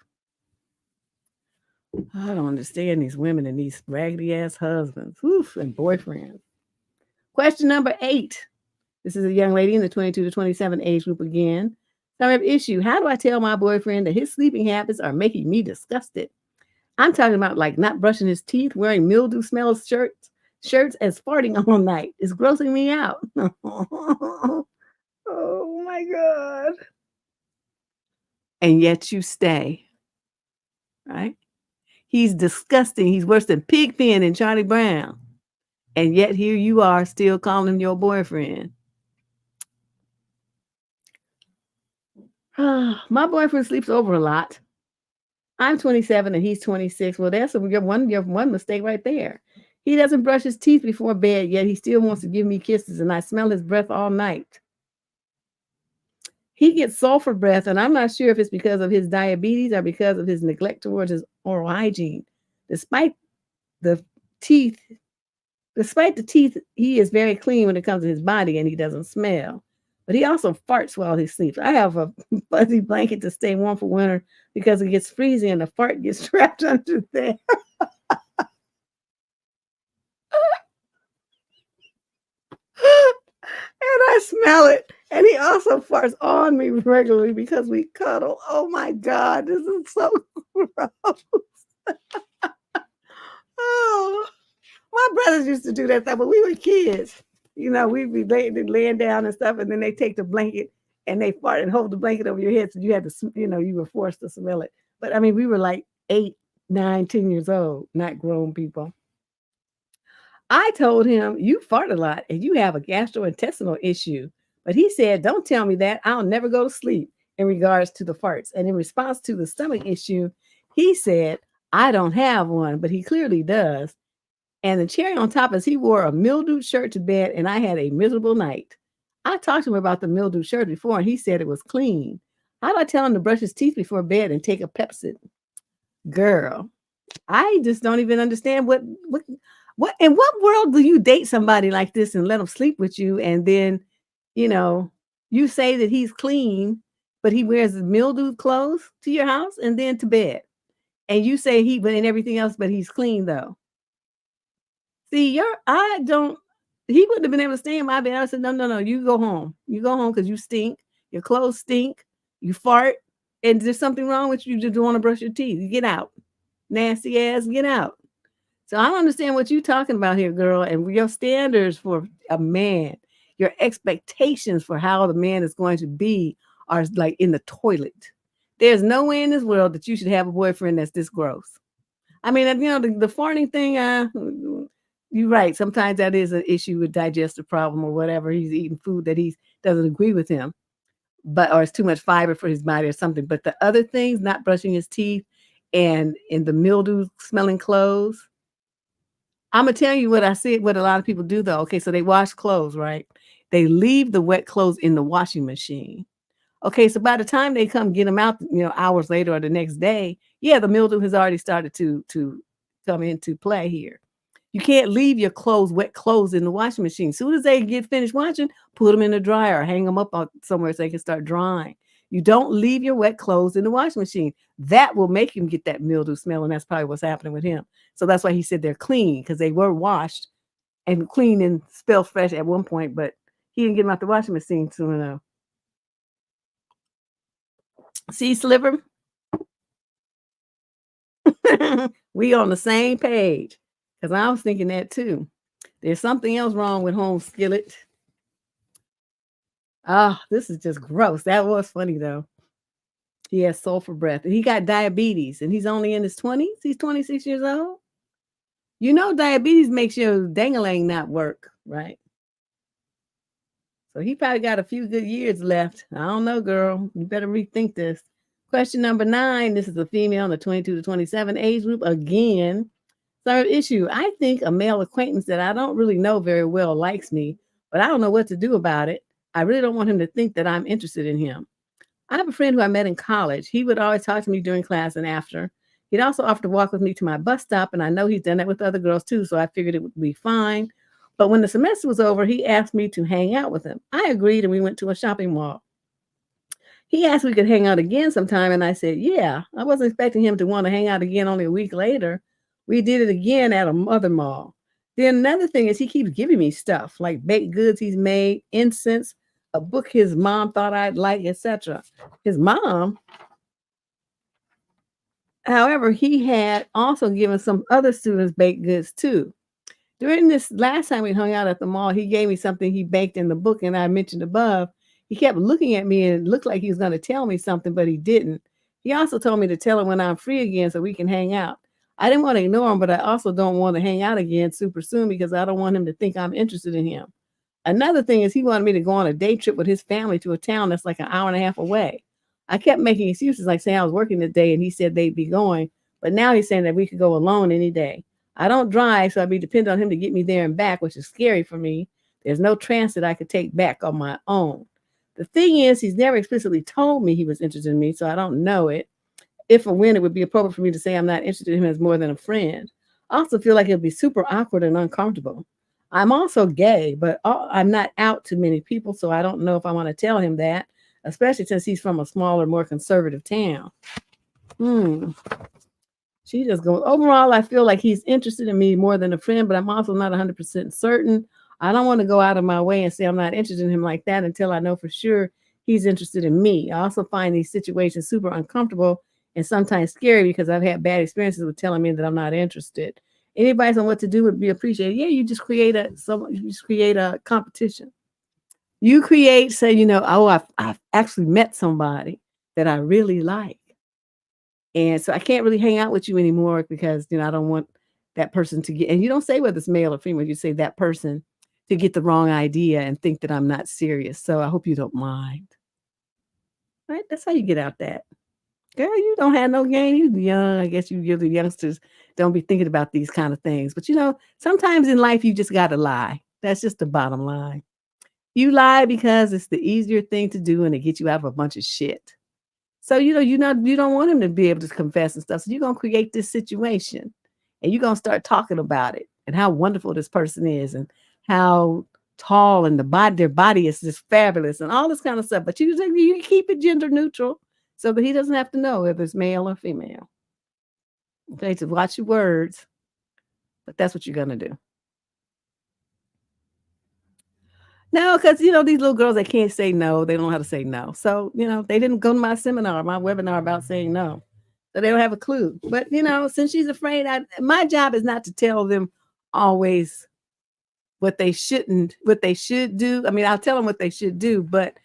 Speaker 1: I don't understand these women and these raggedy ass husbands and boyfriends. Question number 8. This is a young lady in the 22 to 27 age group again. Summary of issue. How do I tell my boyfriend that his sleeping habits are making me disgusted? I'm talking about like not brushing his teeth, wearing mildew smell shirts, and farting all night. It's grossing me out. Oh my God. And yet you stay, right? He's disgusting. He's worse than Pigpen and Charlie Brown. And yet here you are still calling him your boyfriend. My boyfriend sleeps over a lot. I'm 27 and he's 26. Well, that's your one mistake right there. He doesn't brush his teeth before bed, yet he still wants to give me kisses, and I smell his breath all night. He gets sulfur breath, and I'm not sure if it's because of his diabetes or because of his neglect towards his oral hygiene. Despite the teeth, he is very clean when it comes to his body, and he doesn't smell. But he also farts while he sleeps. I have a fuzzy blanket to stay warm for winter because it gets freezing and the fart gets trapped under there. And I smell it. And he also farts on me regularly because we cuddle. Oh my God, this is so gross. Oh, my brothers used to do that stuff, but we were kids. You know, we'd be laying down and stuff, and then they take the blanket and they fart and hold the blanket over your head. So you had to, you were forced to smell it. But I mean, we were like 8, 9, 10 years old, not grown people. I told him, you fart a lot and you have a gastrointestinal issue. But he said, don't tell me that. I'll never go to sleep in regards to the farts. And in response to the stomach issue, he said, I don't have one, but he clearly does. And the cherry on top is he wore a mildewed shirt to bed and I had a miserable night. I talked to him about the mildewed shirt before and he said it was clean. How do I tell him to brush his teeth before bed and take a Pepsid? Girl, I just don't even understand what in what world do you date somebody like this and let them sleep with you and then, you say that he's clean, but he wears mildewed clothes to your house and then to bed. And you say he, but in everything else, but he's clean though. See, he wouldn't have been able to stay in my bed. I said, no, no, no, you go home. You go home because you stink. Your clothes stink. You fart. And there's something wrong with you. You just want to brush your teeth. You get out. Nasty ass, get out. So I don't understand what you're talking about here, girl. And your standards for a man, your expectations for how the man is going to be are like in the toilet. There's no way in this world that you should have a boyfriend that's this gross. I mean, the farting thing, you're right. Sometimes that is an issue with digestive problem or whatever. He's eating food that he doesn't agree with him, or it's too much fiber for his body or something. But the other things, not brushing his teeth and in the mildew smelling clothes, I'm gonna tell you what I see. What a lot of people do though. Okay, so they wash clothes, right? They leave the wet clothes in the washing machine. Okay, so by the time they come get them out, hours later or the next day, yeah, the mildew has already started to come into play here. You can't leave your wet clothes in the washing machine. As soon as they get finished washing, put them in the dryer, hang them up somewhere so they can start drying. You don't leave your wet clothes in the washing machine. That will make him get that mildew smell, and that's probably what's happening with him. So that's why he said they're clean, because they were washed and clean and smell fresh at one point, but he didn't get them out the washing machine soon enough. See, Sliver? We on the same page, because I was thinking that too. There's something else wrong with home skillet. This is just gross. That was funny though. He has sulfur breath, and he got diabetes, and he's only in his 20s. He's 26 years old. Diabetes makes your dang-a-lang not work, right? So he probably got a few good years left. I don't know, girl. You better rethink this. Question number 9. This is a female in the 22 to 27 age group. Again, third issue. I think a male acquaintance that I don't really know very well likes me, but I don't know what to do about it. I really don't want him to think that I'm interested in him. I have a friend who I met in college. He would always talk to me during class and after. He'd also offer to walk with me to my bus stop, and I know he's done that with other girls too, so I figured it would be fine. But when the semester was over, he asked me to hang out with him. I agreed, and we went to a shopping mall. He asked if we could hang out again sometime, and I said, yeah. I wasn't expecting him to want to hang out again only a week later. We did it again at another mall. Then another thing is he keeps giving me stuff, like baked goods he's made, incense, a book his mom thought I'd like, etc. His mom, however, he had also given some other students baked goods too. During this last time we hung out at the mall, he gave me something he baked in the book, and I mentioned above. He kept looking at me and it looked like he was going to tell me something, but he didn't. He also told me to tell him when I'm free again so we can hang out. I didn't want to ignore him, but I also don't want to hang out again super soon because I don't want him to think I'm interested in him. Another thing is he wanted me to go on a day trip with his family to a town that's like an hour and a half away. I kept making excuses like saying I was working today and he said they'd be going, but now he's saying that we could go alone any day. I don't drive, so I'd be dependent on him to get me there and back, which is scary for me. There's no transit I could take back on my own. The thing is, he's never explicitly told me he was interested in me, so I don't know it. If or when it would be appropriate for me to say I'm not interested in him as more than a friend. I also feel like it'll be super awkward and uncomfortable. I'm also gay, but I'm not out to many people, so I don't know if I want to tell him that, especially since he's from a smaller, more conservative town. She just goes, overall, I feel like he's interested in me more than a friend, but I'm also not 100% certain. I don't want to go out of my way and say I'm not interested in him like that until I know for sure he's interested in me. I also find these situations super uncomfortable and sometimes scary because I've had bad experiences with telling me that I'm not interested. Any advice on what to do would be appreciated. Yeah, you just create a competition. You create, say, I've actually met somebody that I really like. And so I can't really hang out with you anymore because, I don't want that person to get, and you don't say whether it's male or female, you say that person to get the wrong idea and think that I'm not serious. So I hope you don't mind. Right? That's how you get out that. Girl, you don't have no game. You young. I guess you're the youngsters don't be thinking about these kind of things. But, sometimes in life, you just got to lie. That's just the bottom line. You lie because it's the easier thing to do and it gets you out of a bunch of shit. So, you don't want him to be able to confess and stuff. So you're going to create this situation and you're going to start talking about it and how wonderful this person is and how tall and their body is just fabulous and all this kind of stuff. But you keep it gender neutral so that he doesn't have to know if it's male or female. Okay, so watch your words, but that's what you're gonna do. No, because these little girls, they can't say no. They don't know how to say no. So, they didn't go to my seminar, my webinar about saying no. So they don't have a clue. But since she's afraid, my job is not to tell them always what they should do. I mean, I'll tell them what they should do, but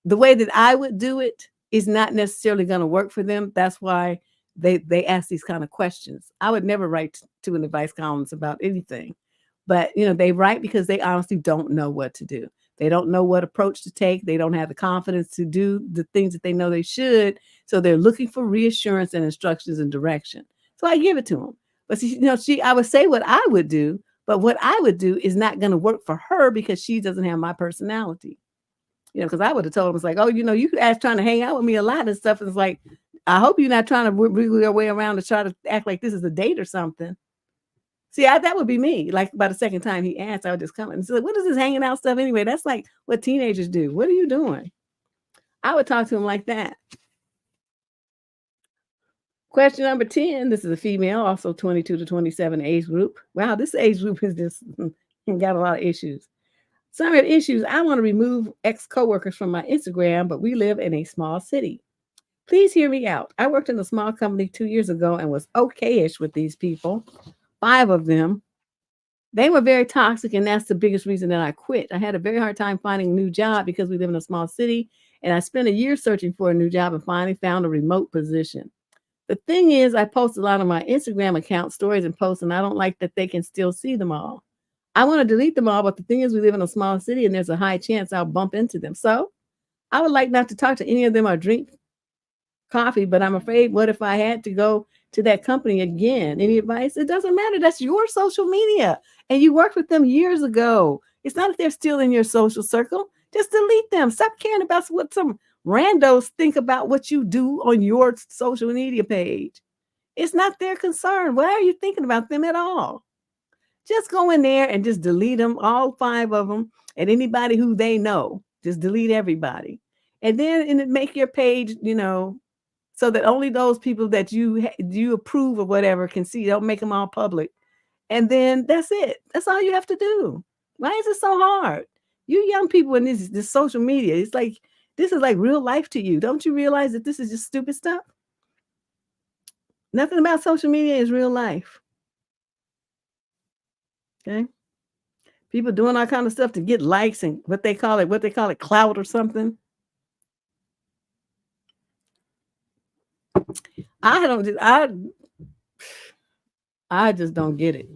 Speaker 1: the way that I would do it is not necessarily going to work for them. That's why they ask these kind of questions. I would never write to an advice columnist about anything, but they write because they honestly don't know what to do. They don't know what approach to take. They don't have the confidence to do the things that they know they should. So they're looking for reassurance and instructions and direction. So I give it to them. But I would say what I would do, but what I would do is not going to work for her because she doesn't have my personality. Because I would have told him, it's like, oh, you guys trying to hang out with me a lot and stuff. And it's like, I hope you're not trying to wiggle your way around to try to act like this is a date or something. See, that would be me. Like by the second time he asked, I would just come and say, what is this hanging out stuff anyway? That's like what teenagers do. What are you doing? I would talk to him like that. Question number 10. This is a female, also 22 to 27 age group. Wow, this age group is just got a lot of issues. Some of the issues: I want to remove ex-coworkers from my Instagram, but we live in a small city. Please hear me out. I worked in a small company 2 years ago and was okay-ish with these people, 5 of them. They were very toxic, and that's the biggest reason that I quit. I had a very hard time finding a new job because we live in a small city, and I spent a year searching for a new job and finally found a remote position. The thing is, I post a lot on my Instagram account, stories and posts, and I don't like that they can still see them all. I want to delete them all, but the thing is, we live in a small city and there's a high chance I'll bump into them. So I would like not to talk to any of them or drink coffee, but I'm afraid, what if I had to go to that company again? Any advice? It doesn't matter. That's your social media and you worked with them years ago. It's not that they're still in your social circle. Just delete them. Stop caring about what some randos think about what you do on your social media page. It's not their concern. Why are you thinking about them at all? Just go in there and just delete them, all 5 of them, and anybody who they know. Just delete everybody. And then make your page, so that only those people that you approve of whatever can see. Don't make them all public. And then that's it. That's all you have to do. Why is it so hard? You young people in this social media, it's like, this is like real life to you. Don't you realize that this is just stupid stuff? Nothing about social media is real life. Okay. People doing all kind of stuff to get likes and what they call it, clout or something. I just don't get it.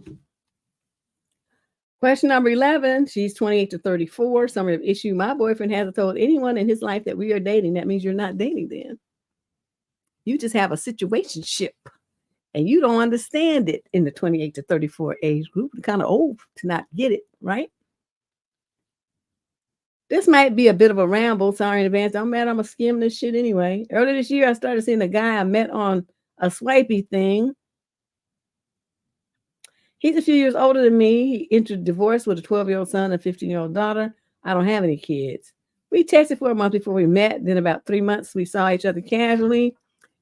Speaker 1: Question number 11. She's 28 to 34. Summary of issue: my boyfriend hasn't told anyone in his life that we are dating. That means you're not dating then. You just have a situationship. And you don't understand it in the 28 to 34 age group. You're kind of old to not get it, right? This might be a bit of a ramble. Sorry in advance. I'm mad. I'm going to skim this shit anyway. Earlier this year, I started seeing a guy I met on a swipey thing. He's a few years older than me. He entered divorce with a 12-year-old son and a 15-year-old daughter. I don't have any kids. We texted for a month before we met. Then about 3 months, we saw each other casually.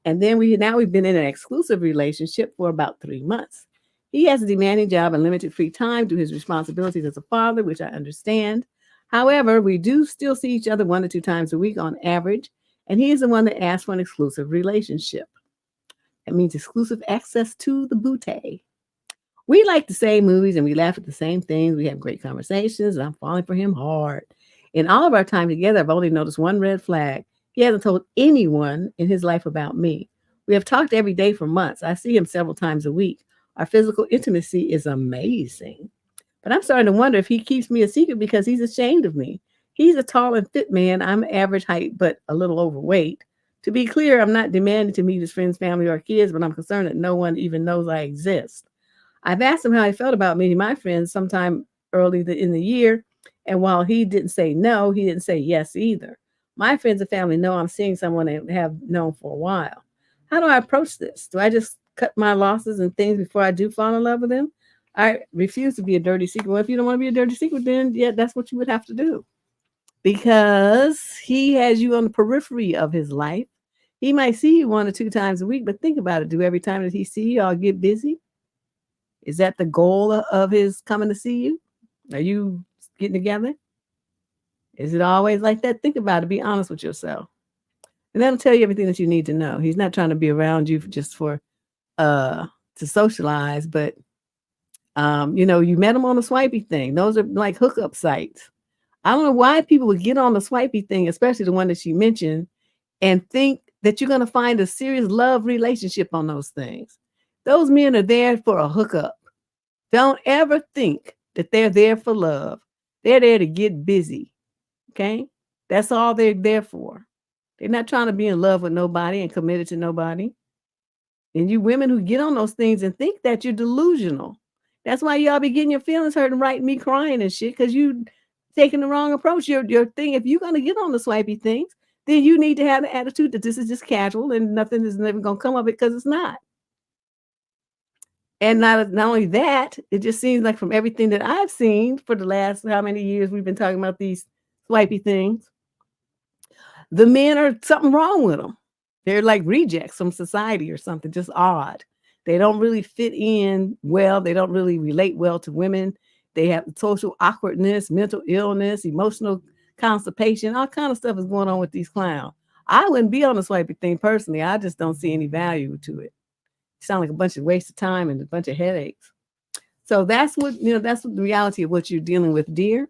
Speaker 1: And then we've been in an exclusive relationship for about 3 months. He has a demanding job and limited free time due to his responsibilities as a father, which I understand. However, we do still see each other 1 to 2 times a week on average. And he is the one that asked for an exclusive relationship. That means exclusive access to the booty. We like the same movies and we laugh at the same things. We have great conversations and I'm falling for him hard. In all of our time together, I've only noticed one red flag. He hasn't told anyone in his life about me. We have talked every day for months. I see him several times a week. Our physical intimacy is amazing. But I'm starting to wonder if he keeps me a secret because he's ashamed of me. He's a tall and fit man. I'm average height, but a little overweight. To be clear, I'm not demanding to meet his friends, family, or kids, but I'm concerned that no one even knows I exist. I've asked him how he felt about meeting my friends sometime early in the year. And while he didn't say no, he didn't say yes either. My friends and family know I'm seeing someone they have known for a while. How do I approach this? Do I just cut my losses and things before I do fall in love with him? I refuse to be a dirty secret. Well, if you don't want to be a dirty secret, then yeah, that's what you would have to do. Because he has you on the periphery of his life. He might see you 1 or 2 times a week, but think about it. Do every time that he see you, y'all get busy? Is that the goal of his coming to see you? Are you getting together? Is it always like that? Think about it. Be honest with yourself. And that'll tell you everything that you need to know. He's not trying to be around you just for to socialize, but you met him on the swipey thing. Those are like hookup sites. I don't know why people would get on the swipey thing, especially the one that she mentioned, and think that you're going to find a serious love relationship on those things. Those men are there for a hookup. Don't ever think that they're there for love. They're there to get busy. Okay? That's all they're there for. They're not trying to be in love with nobody and committed to nobody. And you women who get on those things and think that you're delusional. That's why y'all be getting your feelings hurt and writing me crying and shit, because you taking the wrong approach. Your thing, if you're gonna get on the swipey things, then you need to have the attitude that this is just casual and nothing is never gonna come of it, because it's not. And not only that, it just seems like from everything that I've seen for the last how many years we've been talking about these swipey things, the men are something wrong with them. They're like rejects from society or something, just odd. They don't really fit in well. They don't really relate well to women. They have social awkwardness, mental illness, emotional constipation, all kind of stuff is going on with these clowns. I wouldn't be on the swipey thing personally. I just don't see any value to it. Sound like a bunch of waste of time and a bunch of headaches. So that's what the reality of what you're dealing with, dear.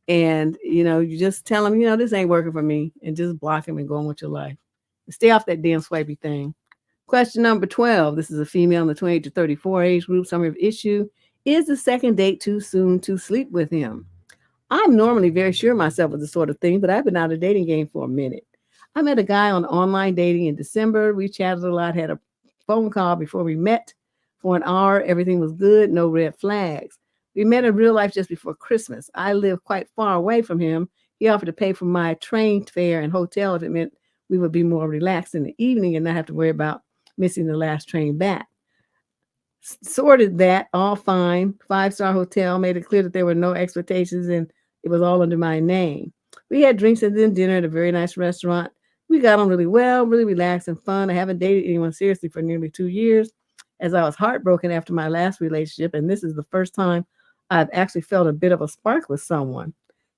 Speaker 1: And you just tell them, this ain't working for me, and just block him and go on with your life. Stay off that damn swipey thing. Question number 12. This is a female in the 28 to 34 age group. Summary of issue: is the second date too soon to sleep with him? I'm normally very sure of myself with this sort of thing, but I've been out of the dating game for a minute. I met a guy on online dating in December. We chatted a lot, had a phone call before we met for an hour. Everything was good, no red flags. We met in real life just before Christmas. I live quite far away from him. He offered to pay for my train fare and hotel if it meant we would be more relaxed in the evening and not have to worry about missing the last train back. Sorted that, all fine. 5-star hotel, made it clear that there were no expectations and it was all under my name. We had drinks and then dinner at a very nice restaurant. We got on really well, really relaxed and fun. I haven't dated anyone seriously for nearly 2 years, as I was heartbroken after my last relationship, and this is the first time I've actually felt a bit of a spark with someone.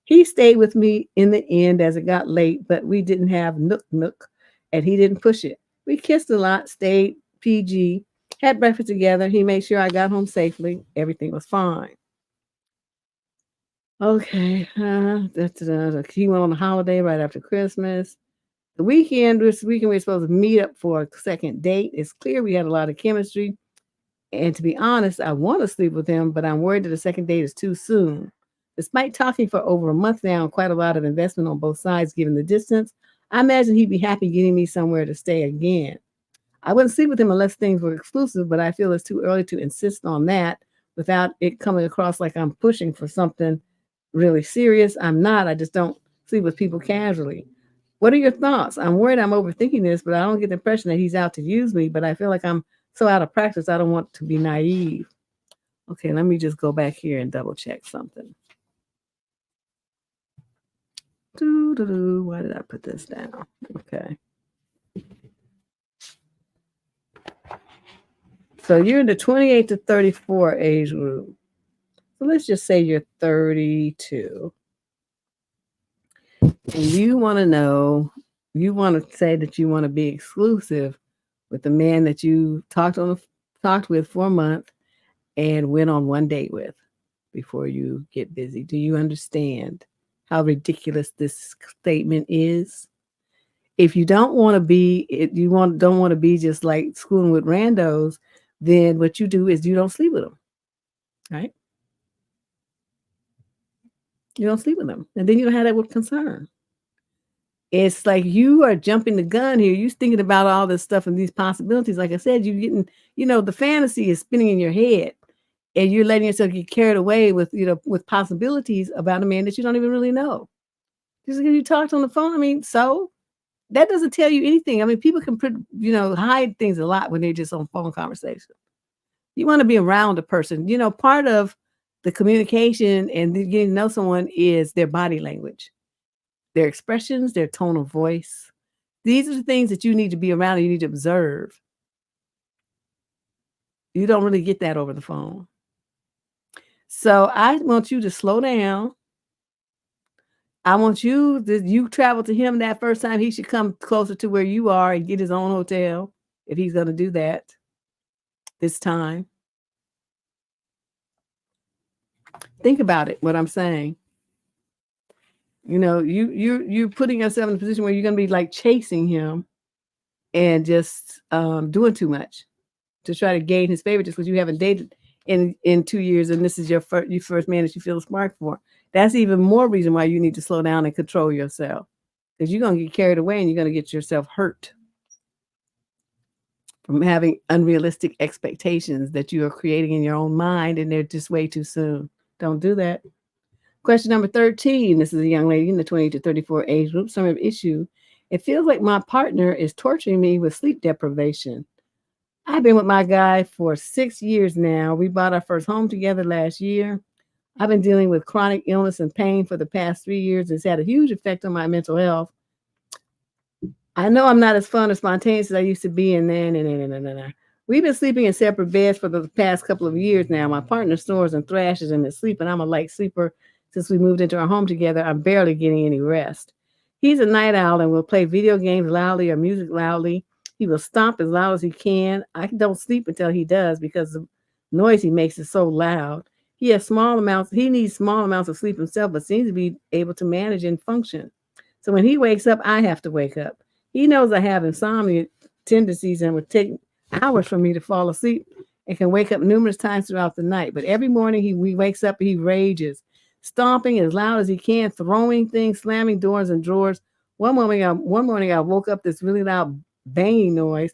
Speaker 1: He stayed with me in the end as it got late, but we didn't have nook, and he didn't push it. We kissed a lot, stayed PG, had breakfast together. He made sure I got home safely. Everything was fine. Okay. He went on a holiday right after Christmas. This weekend, we were supposed to meet up for a second date. It's clear we had a lot of chemistry. And to be honest, I want to sleep with him, but I'm worried that the second date is too soon. Despite talking for over a month now and quite a lot of investment on both sides, given the distance, I imagine he'd be happy getting me somewhere to stay again. I wouldn't sleep with him unless things were exclusive, but I feel it's too early to insist on that without it coming across like I'm pushing for something really serious. I'm not. I just don't sleep with people casually. What are your thoughts? I'm worried I'm overthinking this, but I don't get the impression that he's out to use me, but I feel like I'm so out of practice, I don't want to be naive. Okay, let me just go back here and double check something. Why did I put this down? Okay. So you're in the 28 to 34 age group. So let's just say you're 32. And you want to say that you want to be exclusive with the man that you talked with for a month and went on one date with before you get busy. Do you understand how ridiculous this statement is? If you don't want to be, don't want to be just like schooling with randos, then what you do is you don't sleep with them, right? You don't sleep with them, and then you don't have that with concern. It's like you are jumping the gun here. You're thinking about all this stuff and these possibilities. Like I said, you're getting, the fantasy is spinning in your head, and you're letting yourself get carried away with, with possibilities about a man that you don't even really know. Just because you talked on the phone, so that doesn't tell you anything. People can, hide things a lot when they're just on phone conversation. You want to be around a person. You know, part of the communication and getting to know someone is their body language, their expressions, their tone of voice. These are the things that you need to be around and you need to observe. You don't really get that over the phone. So I want you to slow down. I want you travel to him that first time. He should come closer to where you are and get his own hotel if he's going to do that this time. Think about it, what I'm saying. You know, you're putting yourself in a position where you're going to be like chasing him and just doing too much to try to gain his favor just because you haven't dated in 2 years and this is your first man that you feel smart for. That's even more reason why you need to slow down and control yourself, because you're going to get carried away and you're going to get yourself hurt from having unrealistic expectations that you are creating in your own mind, and they're just way too soon. Don't do that. Question number 13. This is a young lady in the 20 to 34 age group. Summary of issue. It feels like my partner is torturing me with sleep deprivation. I've been with my guy for 6 years now. We bought our first home together last year. I've been dealing with chronic illness and pain for the past 3 years. It's had a huge effect on my mental health. I know I'm not as fun or spontaneous as I used to be. And then, we've been sleeping in separate beds for the past couple of years now. My partner snores and thrashes in his sleep, and I'm a light sleeper. Since we moved into our home together, I'm barely getting any rest. He's a night owl and will play video games loudly or music loudly. He will stomp as loud as he can. I don't sleep until he does because the noise he makes is so loud. He needs small amounts of sleep himself, but seems to be able to manage and function. So when he wakes up, I have to wake up. He knows I have insomnia tendencies and would take hours for me to fall asleep and can wake up numerous times throughout the night. But every morning he wakes up, he rages, stomping as loud as he can, throwing things, slamming doors and drawers. One morning I woke up this really loud banging noise.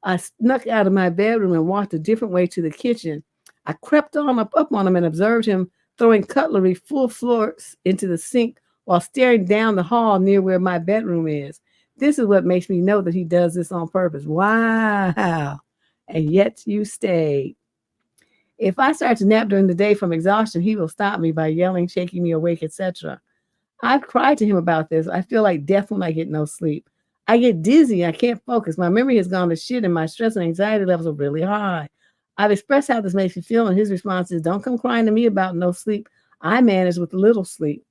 Speaker 1: I snuck out of my bedroom and walked a different way to the kitchen. I crept up on him and observed him throwing cutlery full floors into the sink while staring down the hall near where my bedroom is. This is what makes me know that he does this on purpose. Wow. And yet you stayed. If I start to nap during the day from exhaustion, he will stop me by yelling, shaking me awake, etc. I've cried to him about this. I feel like death when I get no sleep. I get dizzy. I can't focus. My memory has gone to shit and my stress and anxiety levels are really high. I've expressed how this makes me feel, and his response is, don't come crying to me about no sleep. I manage with little sleep.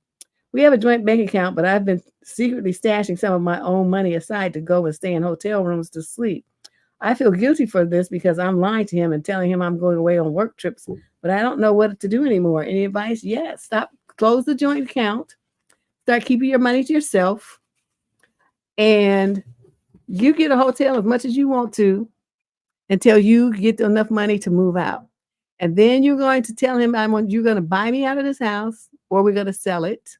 Speaker 1: We have a joint bank account, but I've been secretly stashing some of my own money aside to go and stay in hotel rooms to sleep. I feel guilty for this because I'm lying to him and telling him I'm going away on work trips, but I don't know what to do anymore. Any advice? Yes. Close the joint account. Start keeping your money to yourself. And you get a hotel as much as you want to until you get enough money to move out. And then you're going to tell him, you're going to buy me out of this house or we're going to sell it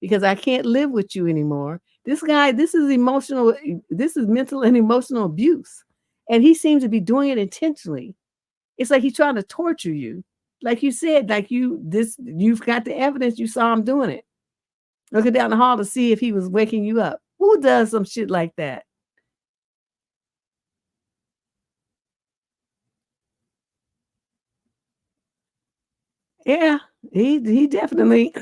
Speaker 1: because I can't live with you anymore. This guy, this is mental and emotional abuse. And he seems to be doing it intentionally. It's like he's trying to torture you. Like you said, you've got the evidence, you saw him doing it. Looking down the hall to see if he was waking you up. Who does some shit like that? Yeah, he definitely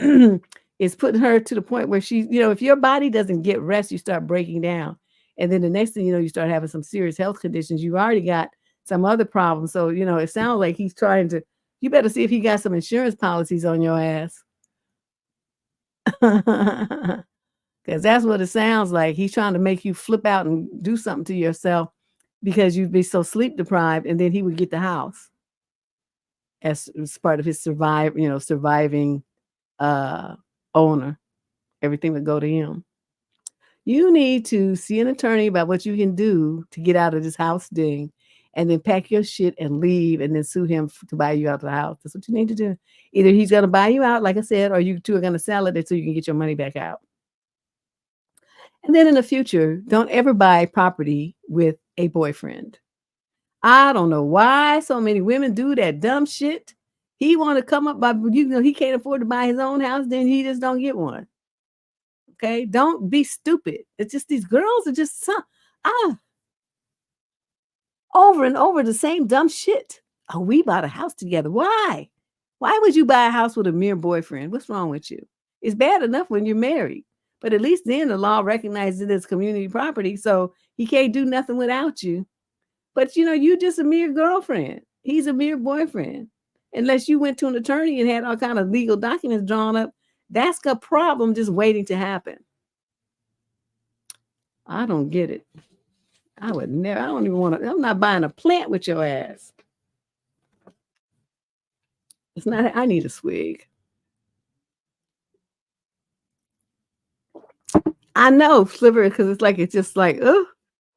Speaker 1: is putting her to the point where she, if your body doesn't get rest, you start breaking down. And then the next thing you know, you start having some serious health conditions. You already got some other problems. So, it sounds like he's trying to, you better see if he got some insurance policies on your ass. Because that's what it sounds like. He's trying to make you flip out and do something to yourself because you'd be so sleep deprived, and then he would get the house as part of his surviving owner. Everything would go to him. You need to see an attorney about what you can do to get out of this house ding, and then pack your shit and leave, and then sue him to buy you out of the house. That's what you need to do. Either he's going to buy you out, like I said, or you two are going to sell it so you can get your money back out. And then in the future, don't ever buy property with a boyfriend. I don't know why so many women do that dumb shit. He want to come up by, he can't afford to buy his own house, then he just don't get one. Okay, don't be stupid. It's just these girls are just over and over the same dumb shit. Oh, we bought a house together. Why? Why would you buy a house with a mere boyfriend? What's wrong with you? It's bad enough when you're married, but at least then the law recognizes it as community property, so he can't do nothing without you. But you just a mere girlfriend. He's a mere boyfriend. Unless you went to an attorney and had all kind of legal documents drawn up, that's a problem just waiting to happen. I don't get it. I would never. I don't even want to. I'm not buying a plant with your ass. It's not. I need a swig. I know, Sliver, because it's just like, oh,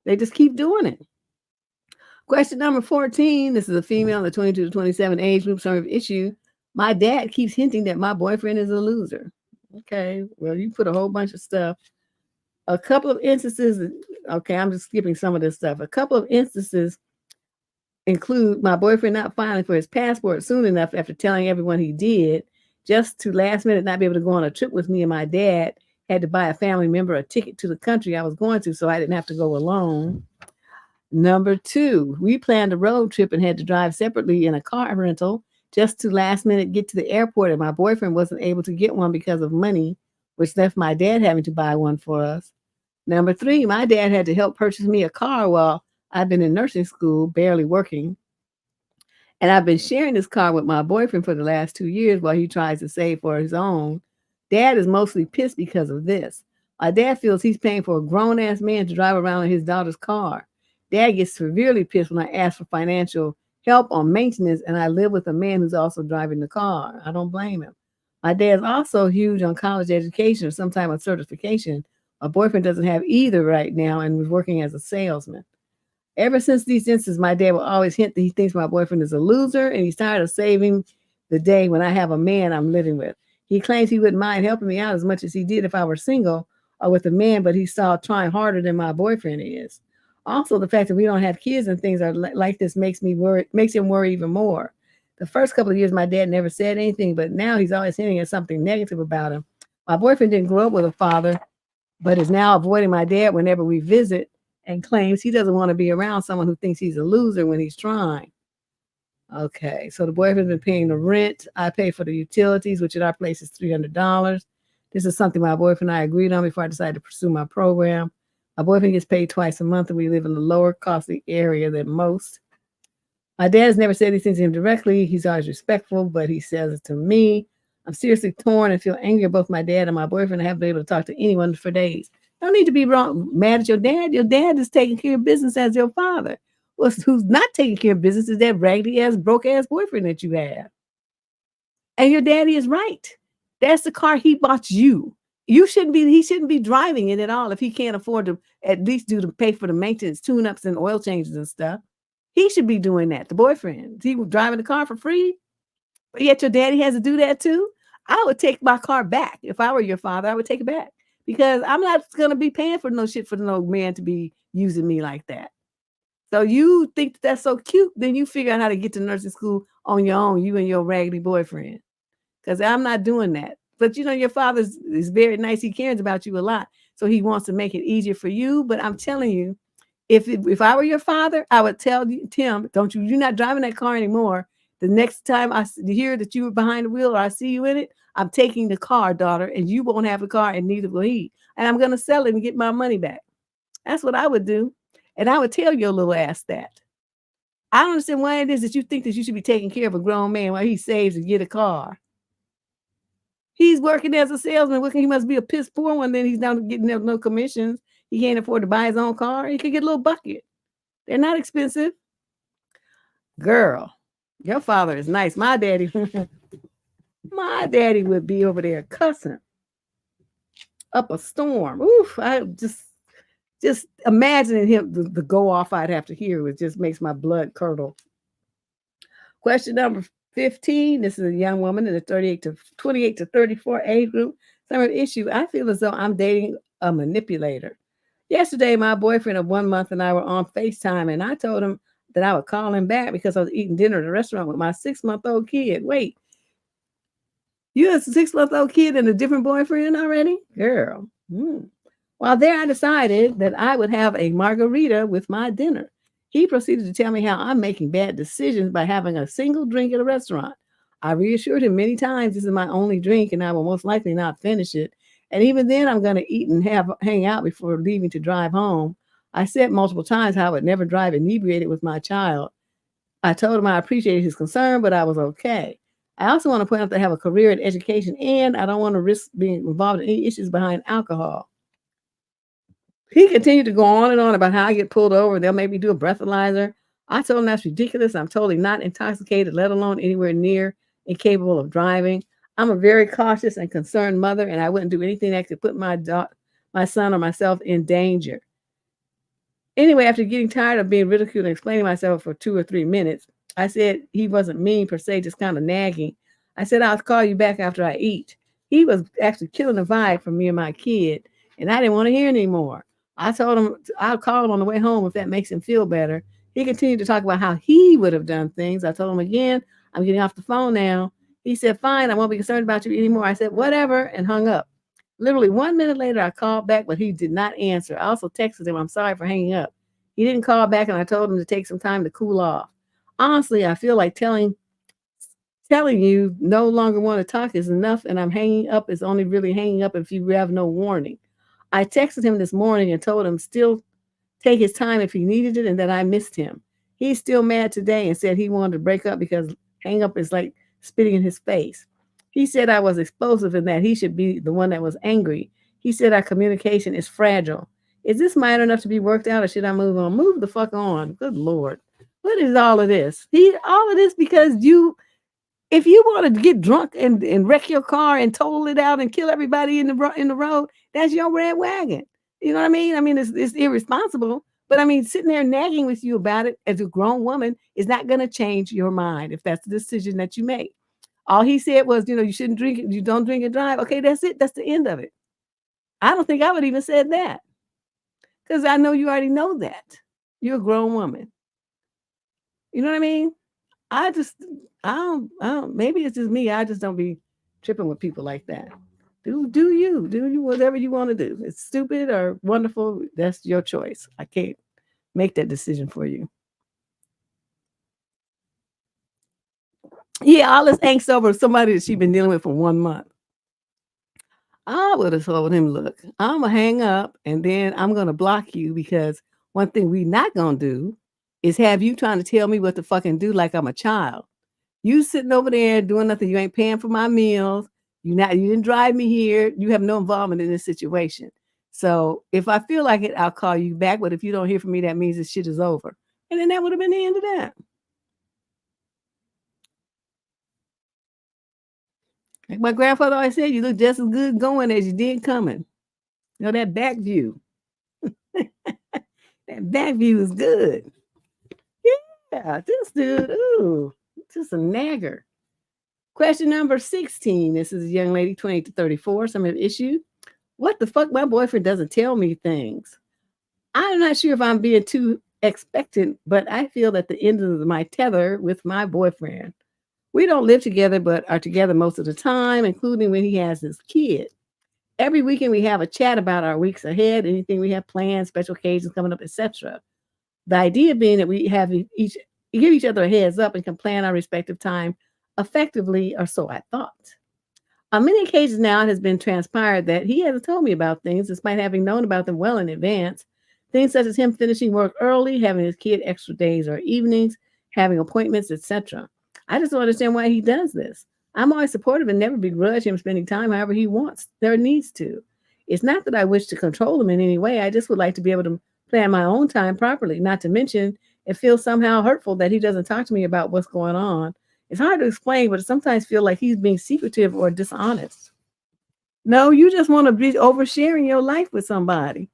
Speaker 1: they just keep doing it. Question number 14. This is a female in the 22 to 27 age group. Some of issue. My dad keeps hinting that my boyfriend is a loser. Okay, well, you put a whole bunch of stuff. A couple of instances. Okay, I'm just skipping some of this stuff. A couple of instances include my boyfriend not filing for his passport soon enough after telling everyone he did, just to last minute not be able to go on a trip with me, and my dad had to buy a family member a ticket to the country I was going to so I didn't have to go alone. Number 2, we planned a road trip and had to drive separately in a car rental just to last minute get to the airport, and my boyfriend wasn't able to get one because of money, which left my dad having to buy one for us. Number 3, my dad had to help purchase me a car while I've been in nursing school, barely working. And I've been sharing this car with my boyfriend for the last 2 years while he tries to save for his own. Dad is mostly pissed because of this. My dad feels he's paying for a grown-ass man to drive around in his daughter's car. Dad gets severely pissed when I ask for financial help on maintenance, and I live with a man who's also driving the car. I don't blame him. My dad's also huge on college education or some type of certification. My boyfriend doesn't have either right now and was working as a salesman. Ever since these instances, my dad will always hint that he thinks my boyfriend is a loser, and he's tired of saving the day when I have a man I'm living with. He claims he wouldn't mind helping me out as much as he did if I were single or with a man, but he's still trying harder than my boyfriend is. Also, the fact that we don't have kids and things are like this makes him worry even more. The first couple of years, my dad never said anything, but now he's always hinting at something negative about him. My boyfriend didn't grow up with a father, but is now avoiding my dad whenever we visit and claims he doesn't want to be around someone who thinks he's a loser when he's trying. Okay, so the boyfriend's been paying the rent. I pay for the utilities, which at our place is $300. This is something my boyfriend and I agreed on before I decided to pursue my program. My boyfriend gets paid twice a month, and we live in a lower costly area than most. My dad has never said these things to him directly. He's always respectful, but he says it to me. I'm seriously torn and feel angry at both my dad and my boyfriend. I haven't been able to talk to anyone for days. You don't need to be mad at your dad. Your dad is taking care of business as your father. Well, who's not taking care of business is that raggedy ass, broke ass boyfriend that you have. And your daddy is right. That's the car he bought you. He shouldn't be driving it at all if he can't afford to at least pay for the maintenance, tune-ups and oil changes and stuff. He should be doing that. The boyfriend. He was driving the car for free, but yet your daddy has to do that too. I would take my car back. If I were your father, I would take it back because I'm not going to be paying for no shit for no man to be using me like that. So you think that's so cute, then you figure out how to get to nursing school on your own, you and your raggedy boyfriend. Because I'm not doing that. But your father is very nice. He cares about you a lot. So he wants to make it easier for you. But I'm telling you, if I were your father, I would tell you, Tim, you're not driving that car anymore. The next time I hear that you were behind the wheel or I see you in it, I'm taking the car, daughter, and you won't have a car and neither will he. And I'm going to sell it and get my money back. That's what I would do. And I would tell your little ass that. I don't understand why it is that you think that you should be taking care of a grown man while he saves to get a car. He's working as a salesman. He must be a piss poor one. Then he's not getting no commissions. He can't afford to buy his own car. He could get a little bucket. They're not expensive. Girl, your father is nice. My daddy would be over there cussing up a storm. Oof, I just imagining him, the go off I'd have to hear, it just makes my blood curdle. Question number 15. This is a young woman in the 28 to 34 age group. Summer issue. I feel as though I'm dating a manipulator. Yesterday, my boyfriend of 1 month and I were on FaceTime, and I told him that I would call him back because I was eating dinner at a restaurant with my 6-month-old kid. Wait, you have a 6-month-old kid and a different boyfriend already? Girl. While there, I decided that I would have a margarita with my dinner. He proceeded to tell me how I'm making bad decisions by having a single drink at a restaurant. I reassured him many times this is my only drink and I will most likely not finish it. And even then, I'm going to eat and hang out before leaving to drive home. I said multiple times how I would never drive inebriated with my child. I told him I appreciated his concern, but I was okay. I also want to point out that I have a career in education and I don't want to risk being involved in any issues behind alcohol. He continued to go on and on about how I get pulled over. They'll make me do a breathalyzer. I told him that's ridiculous. I'm totally not intoxicated, let alone anywhere near incapable of driving. I'm a very cautious and concerned mother, and I wouldn't do anything that could put my son or myself in danger. Anyway, after getting tired of being ridiculed and explaining myself for 2 or 3 minutes, I said he wasn't mean per se, just kind of nagging. I said, I'll call you back after I eat. He was actually killing the vibe for me and my kid, and I didn't want to hear anymore. I told him I'll call him on the way home if that makes him feel better. He continued to talk about how he would have done things. I told him again, I'm getting off the phone now. He said, fine, I won't be concerned about you anymore. I said, whatever, and hung up. Literally 1 minute later, I called back, but he did not answer. I also texted him, I'm sorry for hanging up. He didn't call back, and I told him to take some time to cool off. Honestly, I feel like telling you no longer want to talk is enough, and I'm hanging up is only really hanging up if you have no warning. I texted him this morning and told him still take his time if he needed it and that I missed him. He's still mad today and said he wanted to break up because hang up is like spitting in his face. He said I was explosive and that he should be the one that was angry. He said our communication is fragile. Is this minor enough to be worked out or should I move on? Move the fuck on. Good Lord. What is all of this? All of this because if you want to get drunk and wreck your car and total it out and kill everybody in the road, that's your red wagon. You know what I mean? I mean, it's irresponsible, but I mean, sitting there nagging with you about it as a grown woman is not going to change your mind if that's the decision that you make. All he said was, you shouldn't drink it. You don't drink and drive. Okay, that's it. That's the end of it. I don't think I would even said that because I know you already know that. You're a grown woman. You know what I mean? I don't, maybe it's just me. I just don't be tripping with people like that. Do you whatever you want to do. It's stupid or wonderful. That's your choice. I can't make that decision for you. Yeah, all this angst over somebody that she's been dealing with for 1 month. I would have told him, look, I'm going to hang up and then I'm going to block you because one thing we not going to do is have you trying to tell me what to fucking do like I'm a child. You sitting over there doing nothing. You ain't paying for my meals. You didn't drive me here. You have no involvement in this situation. So if I feel like it, I'll call you back. But if you don't hear from me, that means this shit is over. And then that would have been the end of that. Like my grandfather always said, you look just as good going as you did coming. That back view. That back view is good. Yeah, this dude, ooh, just a nagger. Question number 16. This is a young lady, 28 to 34. Some have issued. What the fuck? My boyfriend doesn't tell me things. I'm not sure if I'm being too expectant, but I feel at the end of my tether with my boyfriend. We don't live together, but are together most of the time, including when he has his kid. Every weekend we have a chat about our weeks ahead, anything we have planned, special occasions coming up, etc. The idea being that we have give each other a heads up and can plan our respective time effectively, or so I thought. On many occasions now, it has been transpired that he hasn't told me about things, despite having known about them well in advance. Things such as him finishing work early, having his kid extra days or evenings, having appointments, etc. I just don't understand why he does this. I'm always supportive and never begrudge him spending time however he wants or needs to. It's not that I wish to control him in any way. I just would like to be able to plan my own time properly. Not to mention, it feels somehow hurtful that he doesn't talk to me about what's going on. It's hard to explain, but I sometimes feel like he's being secretive or dishonest. No, you just want to be oversharing your life with somebody.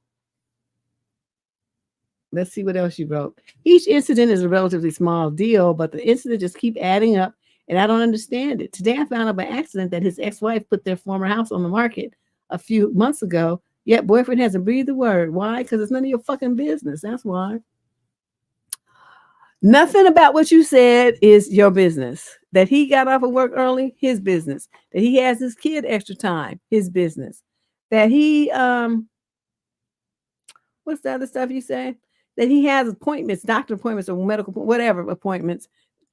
Speaker 1: Let's see what else you wrote. Each incident is a relatively small deal, but the incidents just keep adding up, and I don't understand it. Today, I found out by accident that his ex-wife put their former house on the market a few months ago, yet boyfriend hasn't breathed a word. Why? Because it's none of your fucking business. That's why. Nothing about what you said is your business. That he got off of work early, his business. That he has his kid extra time, his business. That he, what's the other stuff you say? that he has appointments, doctor appointments or medical, whatever appointments.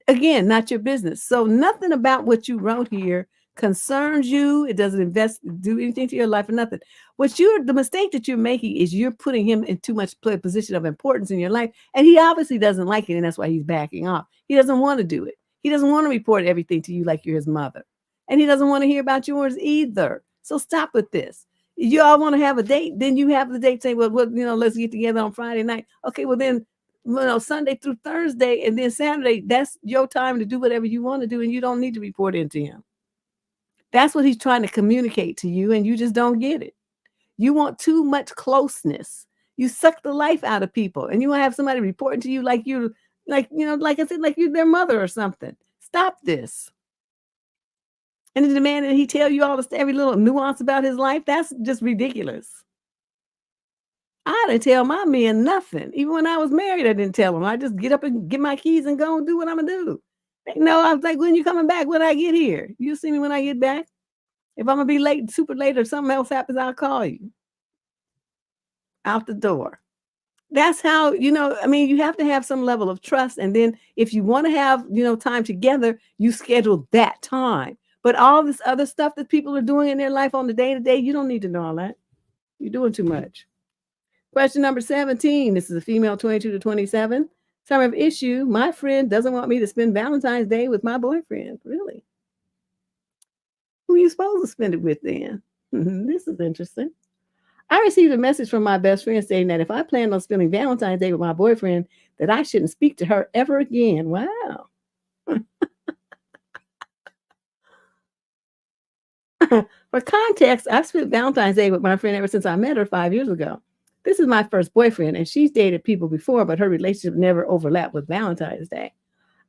Speaker 1: Again, not your business. So nothing about what you wrote here concerns you. It doesn't do anything to your life or nothing. The mistake that you're making is you're putting him in too much position of importance in your life. And he obviously doesn't like it. And that's why he's backing off. He doesn't want to do it. He doesn't want to report everything to you like you're his mother. And he doesn't want to hear about yours either. So stop with this. You all want to have a date, then you have the date, say, well, let's get together on Friday night. Okay, well then, Sunday through Thursday and then Saturday, that's your time to do whatever you want to do, and you don't need to report into him. That's what he's trying to communicate to you, and you just don't get it. You want too much closeness. You suck the life out of people, and you want to have somebody reporting to you like like I said, like you're their mother or something. Stop this. And the demand that he tell you every little nuance about his life, that's just ridiculous. I didn't tell my men nothing. Even when I was married, I didn't tell them. I just get up and get my keys and go and do what I'm gonna do. I was like, when you coming back when I get here? You'll see me when I get back. If I'm gonna be late, super late, or something else happens, I'll call you. Out the door. That's how, you have to have some level of trust. And then if you want to have, time together, you schedule that time. But all this other stuff that people are doing in their life on the day-to-day, you don't need to know all that. You're doing too much. Question number 17. This is a female 22 to 27. Summary of issue. My friend doesn't want me to spend Valentine's Day with my boyfriend. Really? Who are you supposed to spend it with then? This is interesting. I received a message from my best friend saying that if I plan on spending Valentine's Day with my boyfriend, that I shouldn't speak to her ever again. Wow. For context, I've spent Valentine's Day with my friend ever since I met her 5 years ago. This is my first boyfriend, and she's dated people before, but her relationship never overlapped with Valentine's Day.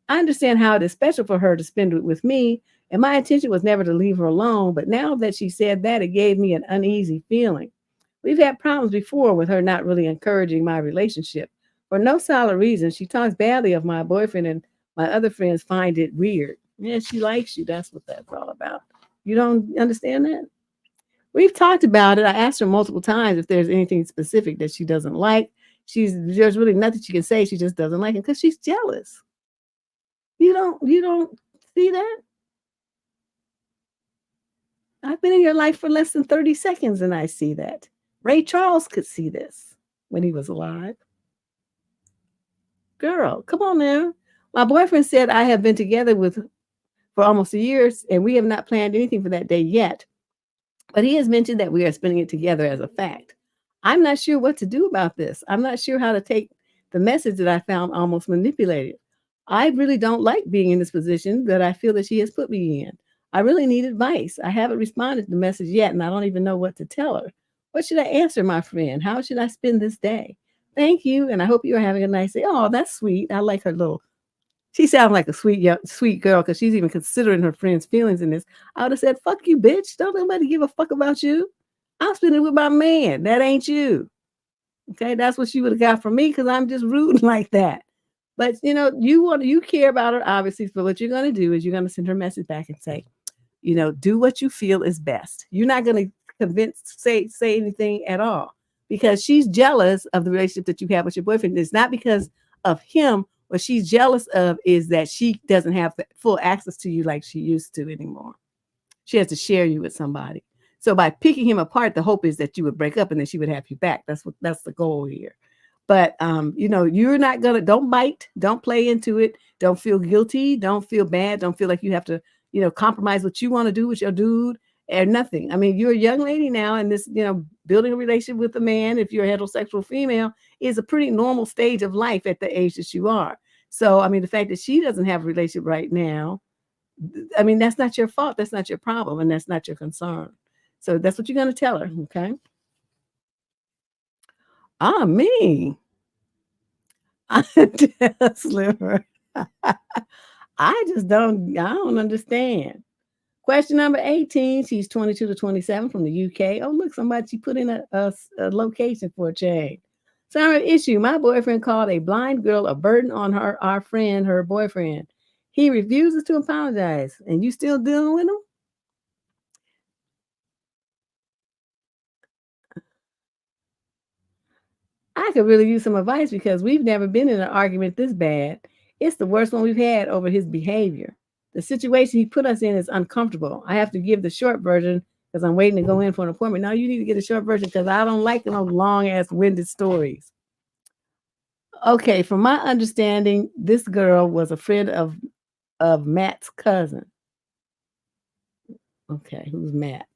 Speaker 1: I understand how it is special for her to spend it with me, and my intention was never to leave her alone, but now that she said that, it gave me an uneasy feeling. We've had problems before with her not really encouraging my relationship. For no solid reason, she talks badly of my boyfriend, and my other friends find it weird. Yeah, she likes you. That's what that's all about. You don't understand that? We've talked about it. I asked her multiple times if there's anything specific that she doesn't like. There's really nothing she can say. She just doesn't like him because she's jealous. You don't see that? I've been in your life for less than 30 seconds and I see that. Ray Charles could see this when he was alive. Girl, come on now. My boyfriend said I have been together for almost a year and we have not planned anything for that day yet. But he has mentioned that we are spending it together as a fact. I'm not sure what to do about this. I'm not sure how to take the message that I found almost manipulated. I really don't like being in this position that I feel that she has put me in. I really need advice. I haven't responded to the message yet, and I don't even know what to tell her. What should I answer, my friend? How should I spend this day? Thank you, and I hope you are having a nice day. Oh, that's sweet. I like her she sounds like a sweet girl because she's even considering her friend's feelings in this. I would have said, fuck you, bitch. Don't nobody give a fuck about you. I'm spending it with my man. That ain't you. Okay, that's what she would have got from me because I'm just rude like that. But you care about her, obviously. So what you're going to do is you're going to send her a message back and say, do what you feel is best. You're not going to say anything at all because she's jealous of the relationship that you have with your boyfriend. It's not because of him. What she's jealous of is that she doesn't have full access to you like she used to anymore. She has to share you with somebody. So by picking him apart, the hope is that you would break up and then she would have you back. That's the goal here. But you're not don't bite, don't play into it, don't feel guilty, don't feel bad, don't feel like you have to, compromise what you want to do with your dude or nothing. I mean, you're a young lady now, and this, building a relationship with a man, if you're a heterosexual female, is a pretty normal stage of life at the age that you are. So, I mean, the fact that she doesn't have a relationship right now, I mean, that's not your fault. That's not your problem. And that's not your concern. So that's what you're going to tell her. Okay. Me. Sliver. I don't understand. Question number 18. She's 22 to 27 from the UK. Oh, look, she put in a location for a change. Summary issue. My boyfriend called a blind girl a burden on our friend, her boyfriend. He refuses to apologize. And you still dealing with him? I I could really use some advice because we've never been in an argument this bad. It's the worst one we've had over his behavior. The situation he put us in is uncomfortable. I have to give the short version because I'm waiting to go in for an appointment. No, you need to get a short version because I don't like those long ass winded stories. Okay, from my understanding, this girl was a friend of Matt's cousin. Okay, who's Matt?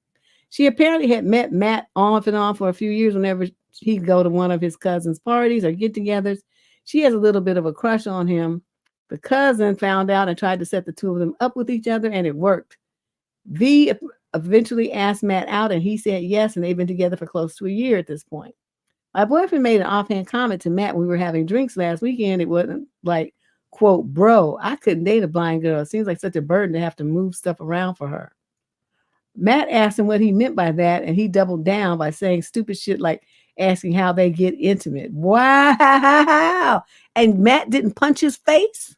Speaker 1: She apparently had met Matt off and on for a few years whenever he'd go to one of his cousin's parties or get-togethers. She has a little bit of a crush on him. The cousin found out and tried to set the two of them up with each other, and it worked. V eventually asked Matt out, and he said yes, and they've been together for close to a year at this point. My boyfriend made an offhand comment to Matt when we were having drinks last weekend. It wasn't like, quote, bro, I couldn't date a blind girl. It seems like such a burden to have to move stuff around for her. Matt asked him what he meant by that, and he doubled down by saying stupid shit like asking how they get intimate. Wow. And Matt didn't punch his face?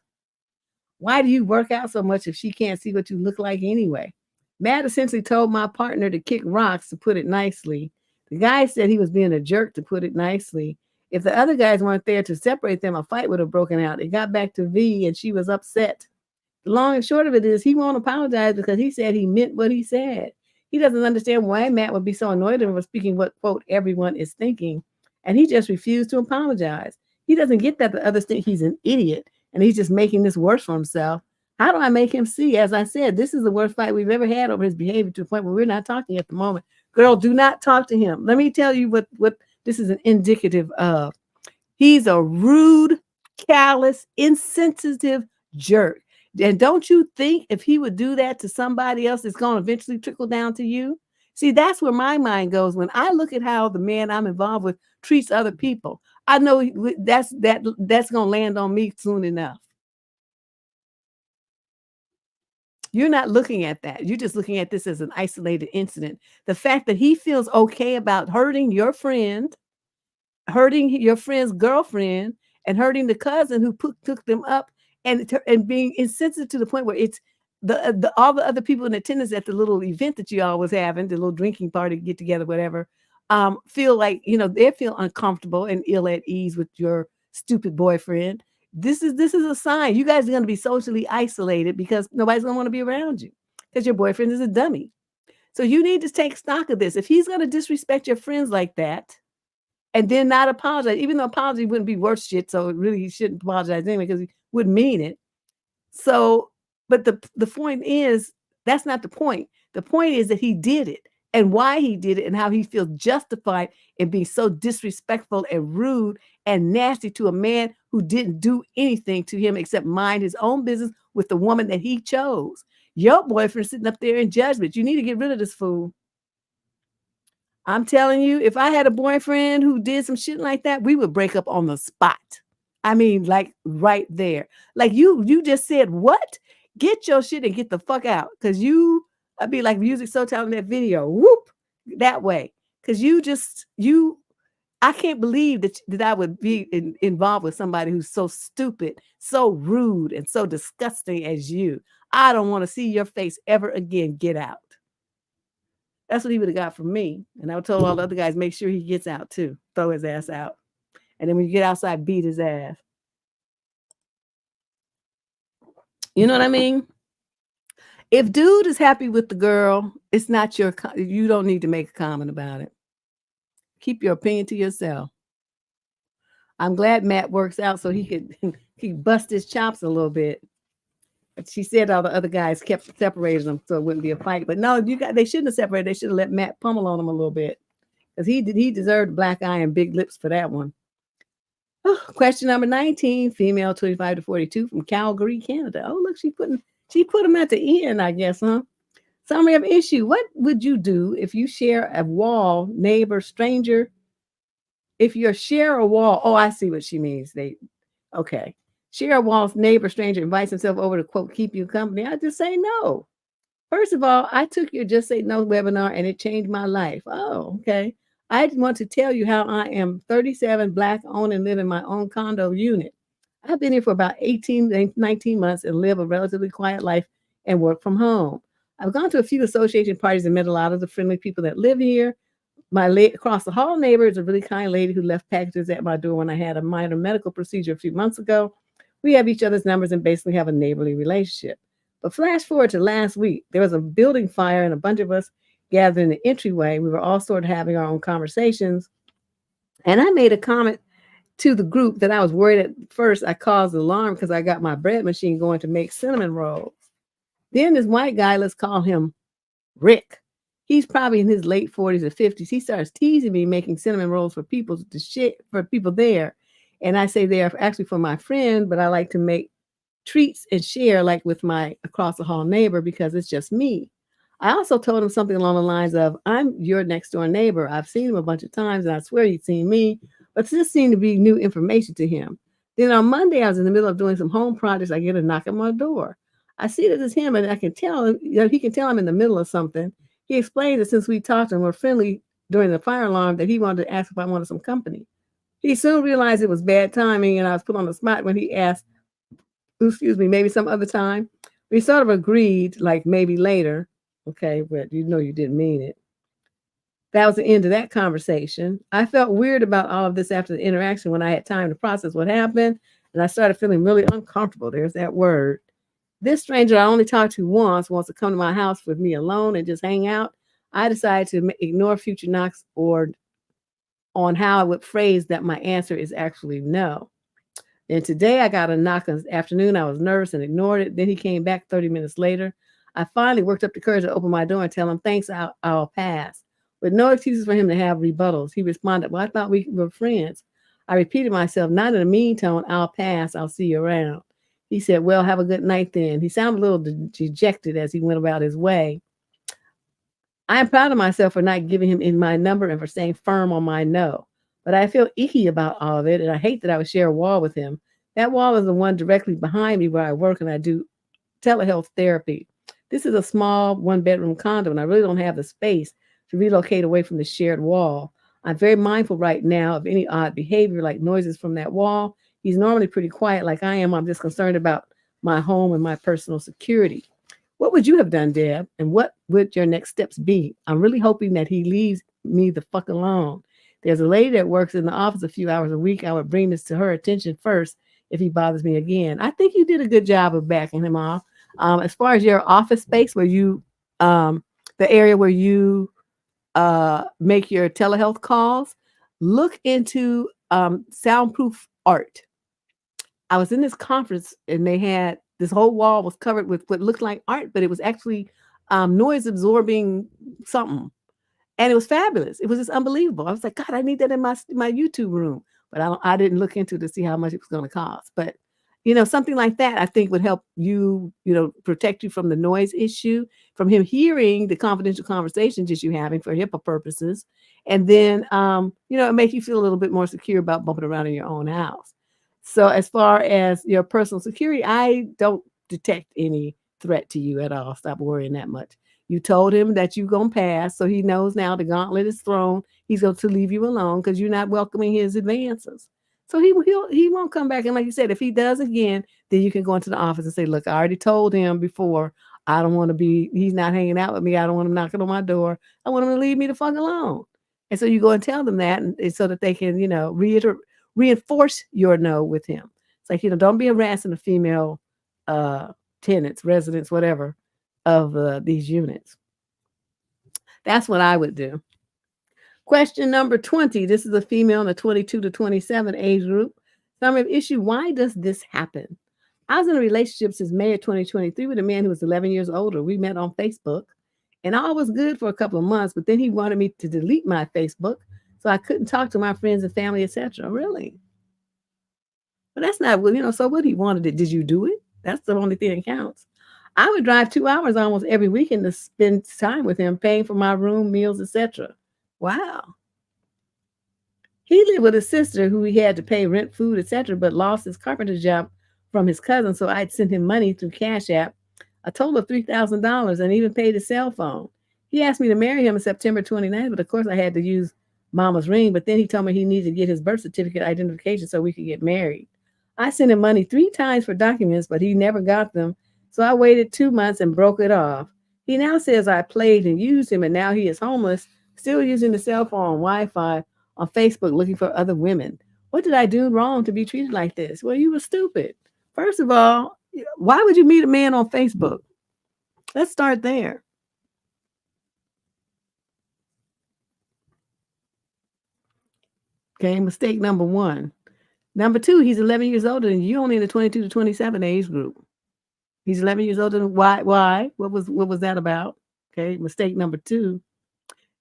Speaker 1: Why do you work out so much if she can't see what you look like anyway? Matt essentially told my partner to kick rocks, to put it nicely. The guy said he was being a jerk, to put it nicely. If the other guys weren't there to separate them, a fight would have broken out. It got back to V, and she was upset. The long and short of it is he won't apologize because he said he meant what he said. He doesn't understand why Matt would be so annoyed over speaking what, quote, everyone is thinking. And he just refused to apologize. He doesn't get that the others think he's an idiot and he's just making this worse for himself. How do I make him see? As I said, this is the worst fight we've ever had over his behavior to the point where we're not talking at the moment. Girl, do not talk to him. Let me tell you what this is an indicative of. He's a rude, callous, insensitive jerk. And don't you think if he would do that to somebody else, it's going to eventually trickle down to you? See, that's where my mind goes when I look at how the man I'm involved with treats other people. I know that's going to land on me soon enough. You're not looking at that. You're just looking at this as an isolated incident. The fact that he feels okay about hurting your friend, hurting your friend's girlfriend, and hurting the cousin who took them up, and being insensitive to the point where it's the all the other people in attendance at the little event that you all was having, the little drinking party, get together, whatever, feel like, they feel uncomfortable and ill at ease with your stupid boyfriend. This is a sign you guys are going to be socially isolated because nobody's going to want to be around you because your boyfriend is a dummy. So you need to take stock of this. If he's going to disrespect your friends like that and then not apologize, even though apology wouldn't be worth shit, so really he shouldn't apologize anyway because he wouldn't mean it. So, but the point is, that's not the point. The point is that he did it and why he did it and how he feels justified in being so disrespectful and rude and nasty to a man who didn't do anything to him except mind his own business with the woman that he chose. Your boyfriend sitting up there in judgment. You need to get rid of this fool. I'm telling you, if I had a boyfriend who did some shit like that, we would break up on the spot. I mean, like right there. Like you just said, what? Get your shit and get the fuck out. Because I'd be like Music So Talented in that video. Whoop, that way. Because I can't believe that I would be involved with somebody who's so stupid, so rude, and so disgusting as you. I don't want to see your face ever again. Get out. That's what he would have got from me. And I would tell all the other guys, make sure he gets out too. Throw his ass out. And then when you get outside, beat his ass. You know what I mean? If dude is happy with the girl, it's not you don't need to make a comment about it. Keep your opinion to yourself. I'm glad Matt works out so he could bust his chops a little bit. But she said all the other guys kept separating them so it wouldn't be a fight. But no, they shouldn't have separated. They should have let Matt pummel on him a little bit. Because he deserved black eye and big lips for that one. Oh, question number 19, female 25 to 42 from Calgary, Canada. Oh, look, she put them at the end, I guess, huh? Summary of issue. What would you do if you share a wall, neighbor, stranger? If you share a wall, oh, I see what she means. Okay. Share a wall, neighbor, stranger invites himself over to, quote, keep you company. I just say no. First of all, I took your Just Say No webinar and it changed my life. Oh, okay. I want to tell you how I am 37, Black, own and live in my own condo unit. I've been here for about 18, 19 months and live a relatively quiet life and work from home. I've gone to a few association parties and met a lot of the friendly people that live here. My across the hall neighbor is a really kind lady who left packages at my door when I had a minor medical procedure a few months ago. We have each other's numbers and basically have a neighborly relationship. But flash forward to last week, there was a building fire and a bunch of us gathered in the entryway. We were all sort of having our own conversations. And I made a comment to the group that I was worried at first I caused alarm because I got my bread machine going to make cinnamon rolls. Then this white guy, let's call him Rick. He's probably in his late 40s or 50s. He starts teasing me making cinnamon rolls for people to share, for people there. And I say they are actually for my friend, but I like to make treats and share like with my across the hall neighbor because it's just me. I also told him something along the lines of, I'm your next door neighbor. I've seen him a bunch of times and I swear he'd seen me, but this seemed to be new information to him. Then on Monday, I was in the middle of doing some home projects. I get a knock on my door. I see that it's him and I can tell, he can tell I'm in the middle of something. He explains that since we talked and were friendly during the fire alarm that he wanted to ask if I wanted some company. He soon realized it was bad timing and I was put on the spot when he asked, excuse me, maybe some other time. We sort of agreed, like maybe later. Okay, but you know you didn't mean it. That was the end of that conversation. I felt weird about all of this after the interaction when I had time to process what happened, and I started feeling really uncomfortable. There's that word. This stranger I only talked to once wants to come to my house with me alone and just hang out. I decided to ignore future knocks or on how I would phrase that my answer is actually no. And today I got a knock in the afternoon. I was nervous and ignored it. Then he came back 30 minutes later. I finally worked up the courage to open my door and tell him, thanks, I'll pass. With no excuses for him to have rebuttals, he responded, well, I thought we were friends. I repeated myself, not in a mean tone, I'll pass, I'll see you around. He said, well, have a good night then. He sounded a little dejected as he went about his way. I am proud of myself for not giving him my number and for staying firm on my no. But I feel icky about all of it, and I hate that I would share a wall with him. That wall is the one directly behind me where I work and I do telehealth therapy. This is a small one-bedroom condo, and I really don't have the space to relocate away from the shared wall. I'm very mindful right now of any odd behavior like noises from that wall. He's normally pretty quiet like I am. I'm just concerned about my home and my personal security. What would you have done, Deb? And what would your next steps be? I'm really hoping that he leaves me the fuck alone. There's a lady that works in the office a few hours a week. I would bring this to her attention first if he bothers me again. I think you did a good job of backing him off. As far as your office space where you, the area where you make your telehealth calls, look into soundproof art. I was in this conference and they had this whole wall was covered with what looked like art, but it was actually noise absorbing something. And it was fabulous. It was just unbelievable. I was like, God, I need that in my YouTube room. But I didn't look into it to see how much it was going to cost. But, you know, something like that, I think would help you, you know, protect you from the noise issue, from him hearing the confidential conversations that you're having for HIPAA purposes. And then, you know, it makes you feel a little bit more secure about bumping around in your own house. So as far as your personal security, I don't detect any threat to you at all. Stop worrying that much. You told him that you're going to pass, so he knows now the gauntlet is thrown. He's going to leave you alone because you're not welcoming his advances. So he won't come back. And like you said, if he does again, then you can go into the office and say, look, I already told him before, I don't want to be, he's not hanging out with me. I don't want him knocking on my door. I want him to leave me the fuck alone. And so you go and tell them that and so that they can, you know, reinforce your no with him. It's like, you know, don't be harassing the female tenants, residents, whatever, of these units. That's what I would do. Question number 20. This is a female in the 22 to 27 age group. Summary of issue. Why does this happen? I was in a relationship since May of 2023 with a man who was 11 years older. We met on Facebook and all was good for a couple of months, but then he wanted me to delete my Facebook so I couldn't talk to my friends and family, etc. Really? But that's not what, you know, so what he wanted it. Did you do it? That's the only thing that counts. I would drive 2 hours almost every weekend to spend time with him, paying for my room, meals, etc. Wow. He lived with his sister who he had to pay rent, food, etc., but lost his carpenter job from his cousin, so I'd send him money through Cashapp, a total of $3,000, and even paid his cell phone. He asked me to marry him on September 29th, but of course I had to use mama's ring, but then he told me he needed to get his birth certificate identification so we could get married. I sent him money 3 times for documents, but he never got them, so I waited 2 months and broke it off. He now says I played and used him, and now he is homeless, Still using the cell phone, Wi-Fi, on Facebook, looking for other women. What did I do wrong to be treated like this? Well, you were stupid. First of all, why would you meet a man on Facebook? Let's start there. Okay, mistake number one. Number two, he's 11 years older than you, only in the 22 to 27 age group. He's 11 years older than why? What was that about? Okay, mistake number two.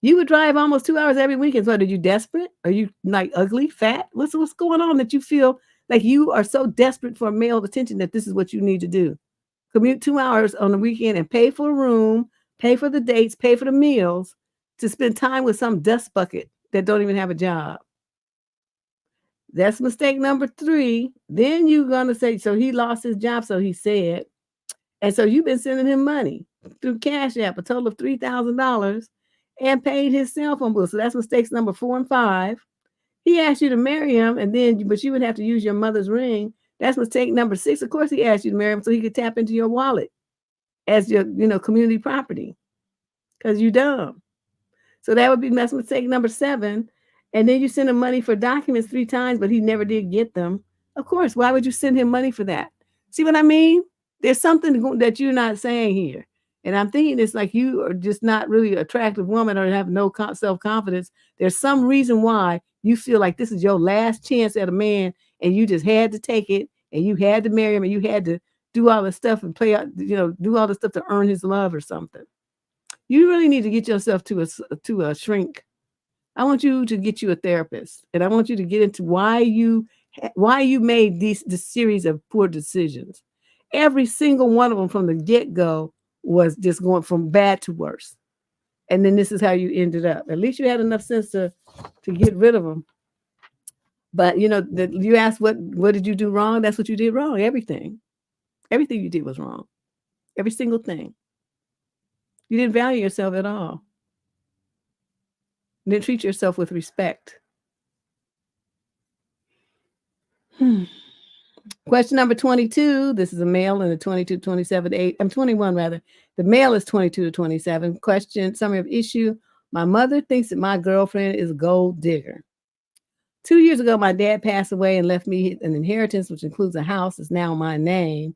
Speaker 1: You would drive almost 2 hours every weekend. So, are you desperate? Are you like ugly, fat? What's going on that you feel like you are so desperate for male attention that this is what you need to do? Commute 2 hours on the weekend and pay for a room, pay for the dates, pay for the meals to spend time with some dust bucket that don't even have a job. That's mistake number three. Then you're gonna say, so he lost his job, so he said, and so you've been sending him money through Cashapp, a total of $3,000, and paid his cell phone bill. So that's mistakes number 4 and 5. He asked you to marry him, but you would have to use your mother's ring. That's mistake number 6. Of course, he asked you to marry him so he could tap into your wallet as your, community property, because you're dumb. So that would be mistake number 7. And then you send him money for documents 3 times, but he never did get them. Of course, why would you send him money for that? See what I mean? There's something that you're not saying here. And I'm thinking it's like you are just not really an attractive woman or have no self-confidence. There's some reason why you feel like this is your last chance at a man and you just had to take it and you had to marry him and you had to do all this stuff and play out, do all this stuff to earn his love or something. You really need to get yourself to a shrink. I want you to get you a therapist, and I want you to get into why you made this series of poor decisions. Every single one of them from the get-go was just going from bad to worse. And then this is how you ended up. At least you had enough sense to get rid of them. But you asked what did you do wrong? That's what you did wrong. Everything you did was wrong. Every single thing. You didn't value yourself at all. You didn't treat yourself with respect. Question number 22. This is a male in the 22 to 27 age. I'm 21 rather. The male is 22 to 27. Question, summary of issue. My mother thinks that my girlfriend is a gold digger. 2 years ago, my dad passed away and left me an inheritance, which includes a house that's now my name.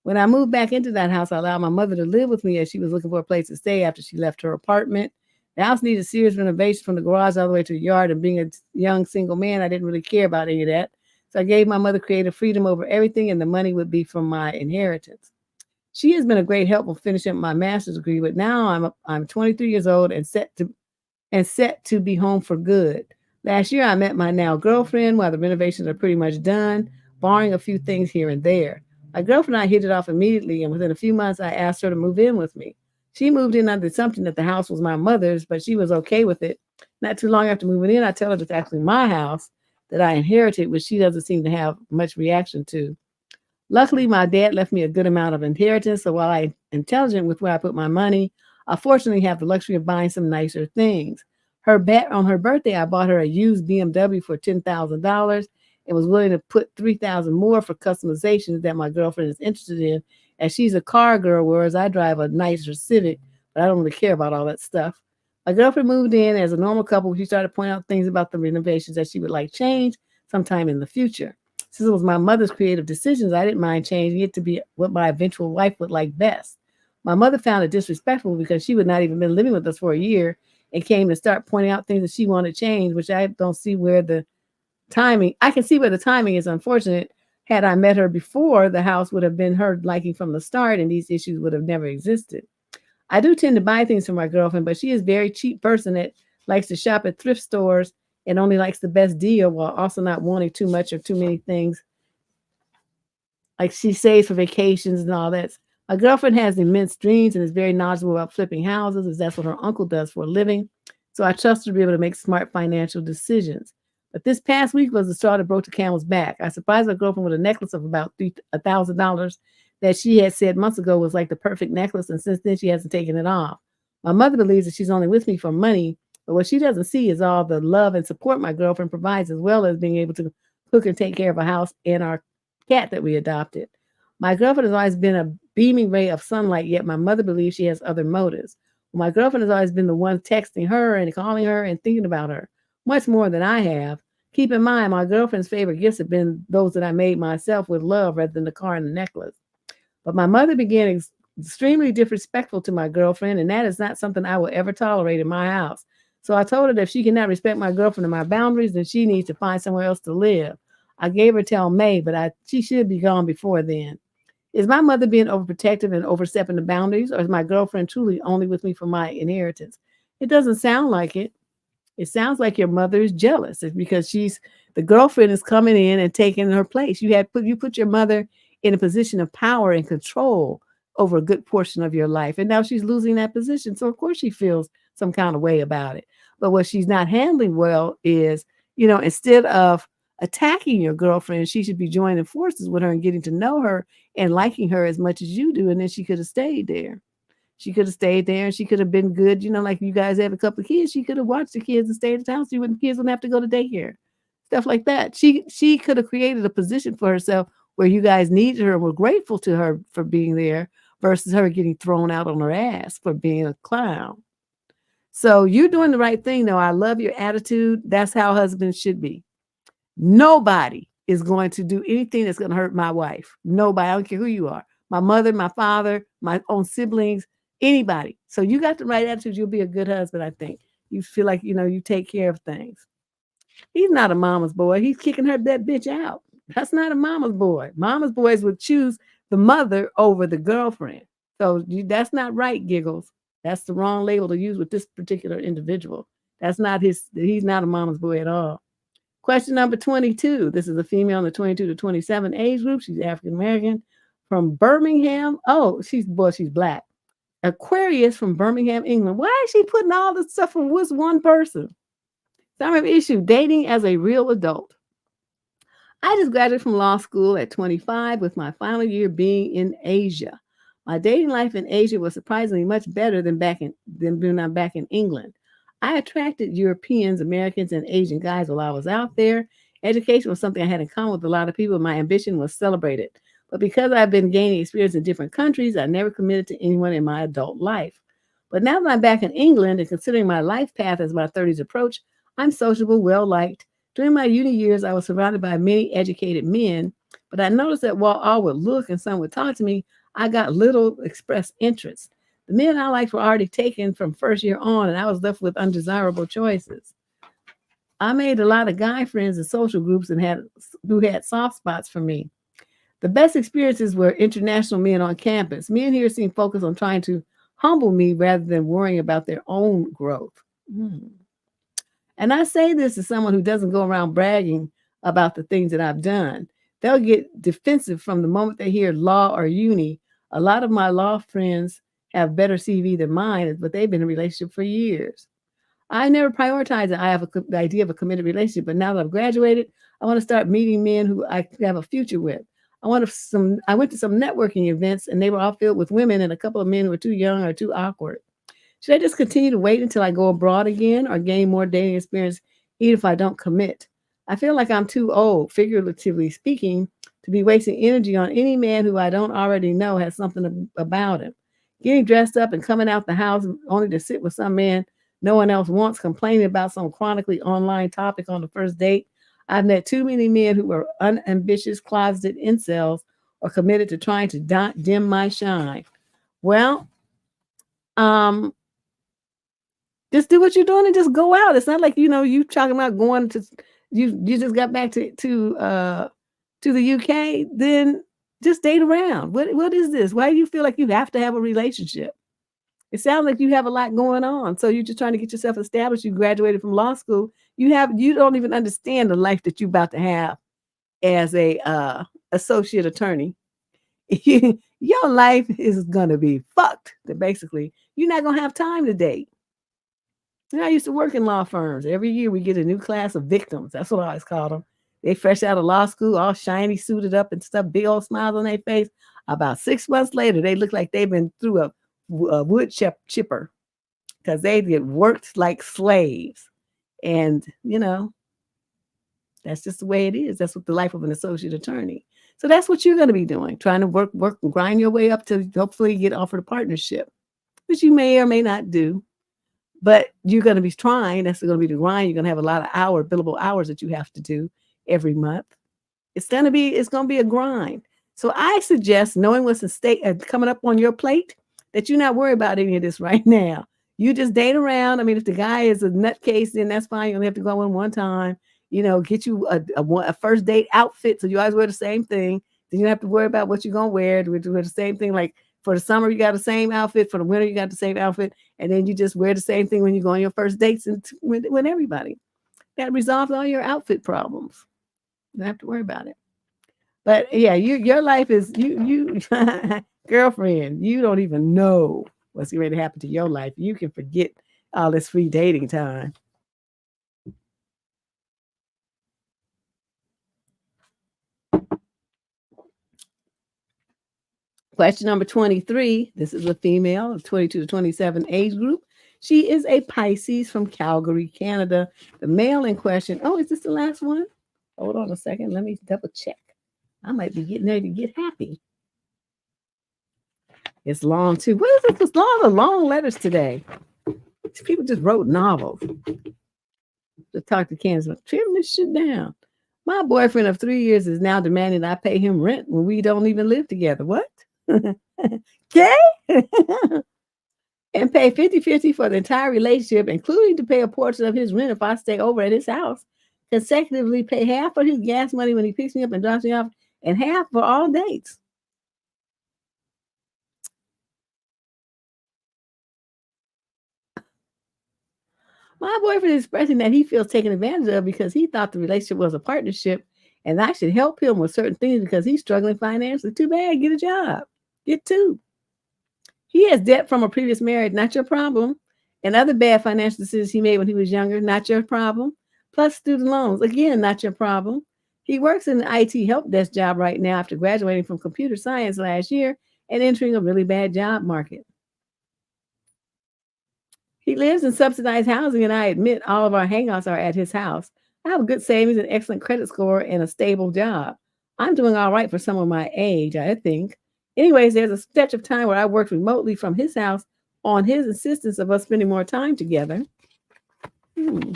Speaker 1: When I moved back into that house, I allowed my mother to live with me as she was looking for a place to stay after she left her apartment. The house needed serious renovation from the garage all the way to the yard, and being a young single man, I didn't really care about any of that. So I gave my mother creative freedom over everything, and the money would be from my inheritance. She has been a great help with finishing up my master's degree, but now I'm 23 years old and set to be home for good. Last year, I met my now girlfriend while the renovations are pretty much done, barring a few things here and there. My girlfriend and I hit it off immediately, and within a few months, I asked her to move in with me. She moved in under the assumption that the house was my mother's, but she was okay with it. Not too long after moving in, I tell her it's actually my house that I inherited, which she doesn't seem to have much reaction to. Luckily, my dad left me a good amount of inheritance, so while I'm intelligent with where I put my money, I fortunately have the luxury of buying some nicer things. On her birthday, I bought her a used BMW for $10,000 and was willing to put $3,000 more for customizations that my girlfriend is interested in, as she's a car girl, whereas I drive a nicer Civic, but I don't really care about all that stuff. My girlfriend moved in as a normal couple. She started pointing out things about the renovations that she would like change sometime in the future. Since it was my mother's creative decisions, I didn't mind changing it to be what my eventual wife would like best. My mother found it disrespectful because she would not even been living with us for a year and came to start pointing out things that she wanted changed, which I don't see where the timing. I can see where the timing is unfortunate. Had I met her before, the house would have been her liking from the start, and these issues would have never existed. I do tend to buy things for my girlfriend, but she is a very cheap person that likes to shop at thrift stores and only likes the best deal while also not wanting too much or too many things. Like she saves for vacations and all that. My girlfriend has immense dreams and is very knowledgeable about flipping houses, as that's what her uncle does for a living. So I trust her to be able to make smart financial decisions. But this past week was the straw that broke the camel's back. I surprised my girlfriend with a necklace of about $1,000 that she had said months ago was like the perfect necklace, and since then she hasn't taken it off. My mother believes that she's only with me for money, but what she doesn't see is all the love and support my girlfriend provides, as well as being able to cook and take care of a house and our cat that we adopted. My girlfriend has always been a beaming ray of sunlight, yet my mother believes she has other motives. My girlfriend has always been the one texting her and calling her and thinking about her much more than I have. Keep in mind, my girlfriend's favorite gifts have been those that I made myself with love rather than the car and the necklace. But my mother began extremely disrespectful to my girlfriend, and that is not something I will ever tolerate in my house. So I told her that if she cannot respect my girlfriend and my boundaries, then she needs to find somewhere else to live. I gave her till May, but she should be gone before then. Is my mother being overprotective and overstepping the boundaries, or is my girlfriend truly only with me for my inheritance? It doesn't sound like it. It sounds like your mother is jealous. It's because the girlfriend is coming in and taking her place. You put your mother in a position of power and control over a good portion of your life, and now she's losing that position. So of course she feels some kind of way about it. But what she's not handling well is, instead of attacking your girlfriend, she should be joining forces with her and getting to know her and liking her as much as you do, and then she could have stayed there. She could have stayed there and she could have been good. Like you guys have a couple of kids, she could have watched the kids and stayed at the house. The kids wouldn't have to go to daycare. Stuff like that. She could have created a position for herself where you guys needed her and were grateful to her for being there versus her getting thrown out on her ass for being a clown. So you're doing the right thing, though. I love your attitude. That's how husbands should be. Nobody is going to do anything that's going to hurt my wife. Nobody. I don't care who you are. My mother, my father, my own siblings, anybody. So you got the right attitude. You'll be a good husband, I think. You feel like, you take care of things. He's not a mama's boy. He's kicking that bitch out. That's not a mama's boy. Mama's boys would choose the mother over the girlfriend. So that's not right, Giggles. That's the wrong label to use with this particular individual. He's not a mama's boy at all. Question number 22. This is a female in the 22 to 27 age group. She's African-American from Birmingham. Oh, she's black. Aquarius from Birmingham, England. Why is she putting all this stuff from one person? Summary of issue, dating as a real adult. I just graduated from law school at 25 with my final year being in Asia. My dating life in Asia was surprisingly much better than when I'm back in England. I attracted Europeans, Americans, and Asian guys while I was out there. Education was something I had in common with a lot of people. My ambition was celebrated. But because I've been gaining experience in different countries, I never committed to anyone in my adult life. But now that I'm back in England and considering my life path as my 30s approach, I'm sociable, well-liked. During my uni years, I was surrounded by many educated men, but I noticed that while all would look and some would talk to me, I got little expressed interest. The men I liked were already taken from first year on, and I was left with undesirable choices. I made a lot of guy friends in social groups who had soft spots for me. The best experiences were international men on campus. Men here seemed focused on trying to humble me rather than worrying about their own growth. And I say this as someone who doesn't go around bragging about the things that I've done. They'll get defensive from the moment they hear law or uni. A lot of my law friends have better CV than mine, but they've been in a relationship for years. I never prioritized it. I have the idea of a committed relationship, but now that I've graduated, I want to start meeting men who I have a future with. I went to some networking events, and they were all filled with women and a couple of men who were too young or too awkward. Should I just continue to wait until I go abroad again or gain more dating experience, even if I don't commit? I feel like I'm too old, figuratively speaking, to be wasting energy on any man who I don't already know has something about him. Getting dressed up and coming out the house only to sit with some man no one else wants, complaining about some chronically online topic on the first date. I've met too many men who were unambitious, closeted incels or committed to trying to dim my shine. Well, just do what you're doing and just go out. It's not like, you talking about going to, you just got back to the UK, then just date around. What is this? Why do you feel like you have to have a relationship? It sounds like you have a lot going on. So you're just trying to get yourself established. You graduated from law school. You don't even understand the life that you're about to have as a associate attorney. Your life is gonna be fucked. Basically, you're not gonna have time to date. I used to work in law firms. Every year we get a new class of victims. That's what I always call them. They fresh out of law school, all shiny, suited up and stuff, big old smiles on their face. About 6 months later, they look like they've been through a wood chipper because they get worked like slaves. And, that's just the way it is. That's what the life of an associate attorney. So that's what you're going to be doing, trying to work, and grind your way up to hopefully get offered a partnership. which you may or may not do. But you're going to be trying. That's going to be the grind. You're going to have a lot of billable hours that you have to do every month. It's going to be a grind. So I suggest, knowing what's at stake, coming up on your plate, that you not worry about any of this right now. You just date around. I mean, if the guy is a nutcase, then that's fine. You only have to go in one time. Get you a first date outfit, so you always wear the same thing. Then you don't have to worry about what you're gonna wear. Wear the same thing. Like for the summer, you got the same outfit. For the winter, you got the same outfit, and then you just wear the same thing when you go on your first dates and with everybody. That resolves all your outfit problems. You don't have to worry about it. But yeah, your life is you girlfriend. You don't even know what's going to happen to your life. You can forget all this free dating time. Question number 23. This is a female of 22 to 27 age group. She is a Pisces from Calgary, Canada. The male in question. Oh, is this the last one? Hold on a second. Let me double check. I might be getting ready to get happy. It's long too. What is this? There's a lot of long letters today. People just wrote novels. To talk to Candace, trim this shit down. My boyfriend of 3 years is now demanding I pay him rent when we don't even live together. What? Okay? And pay 50-50 for the entire relationship, including to pay a portion of his rent if I stay over at his house. Consecutively pay half for his gas money when he picks me up and drops me off, and half for all dates. My boyfriend is expressing that he feels taken advantage of because he thought the relationship was a partnership and I should help him with certain things because he's struggling financially. Too bad. Get a job. Get two. He has debt from a previous marriage. Not your problem. And other bad financial decisions he made when he was younger. Not your problem. Plus student loans. Again, not your problem. He works in an IT help desk job right now after graduating from computer science last year and entering a really bad job market. He lives in subsidized housing, and I admit all of our hangouts are at his house. I have a good savings, an excellent credit score, and a stable job. I'm doing all right for someone my age, I think. Anyways, there's a stretch of time where I worked remotely from his house on his insistence of us spending more time together. I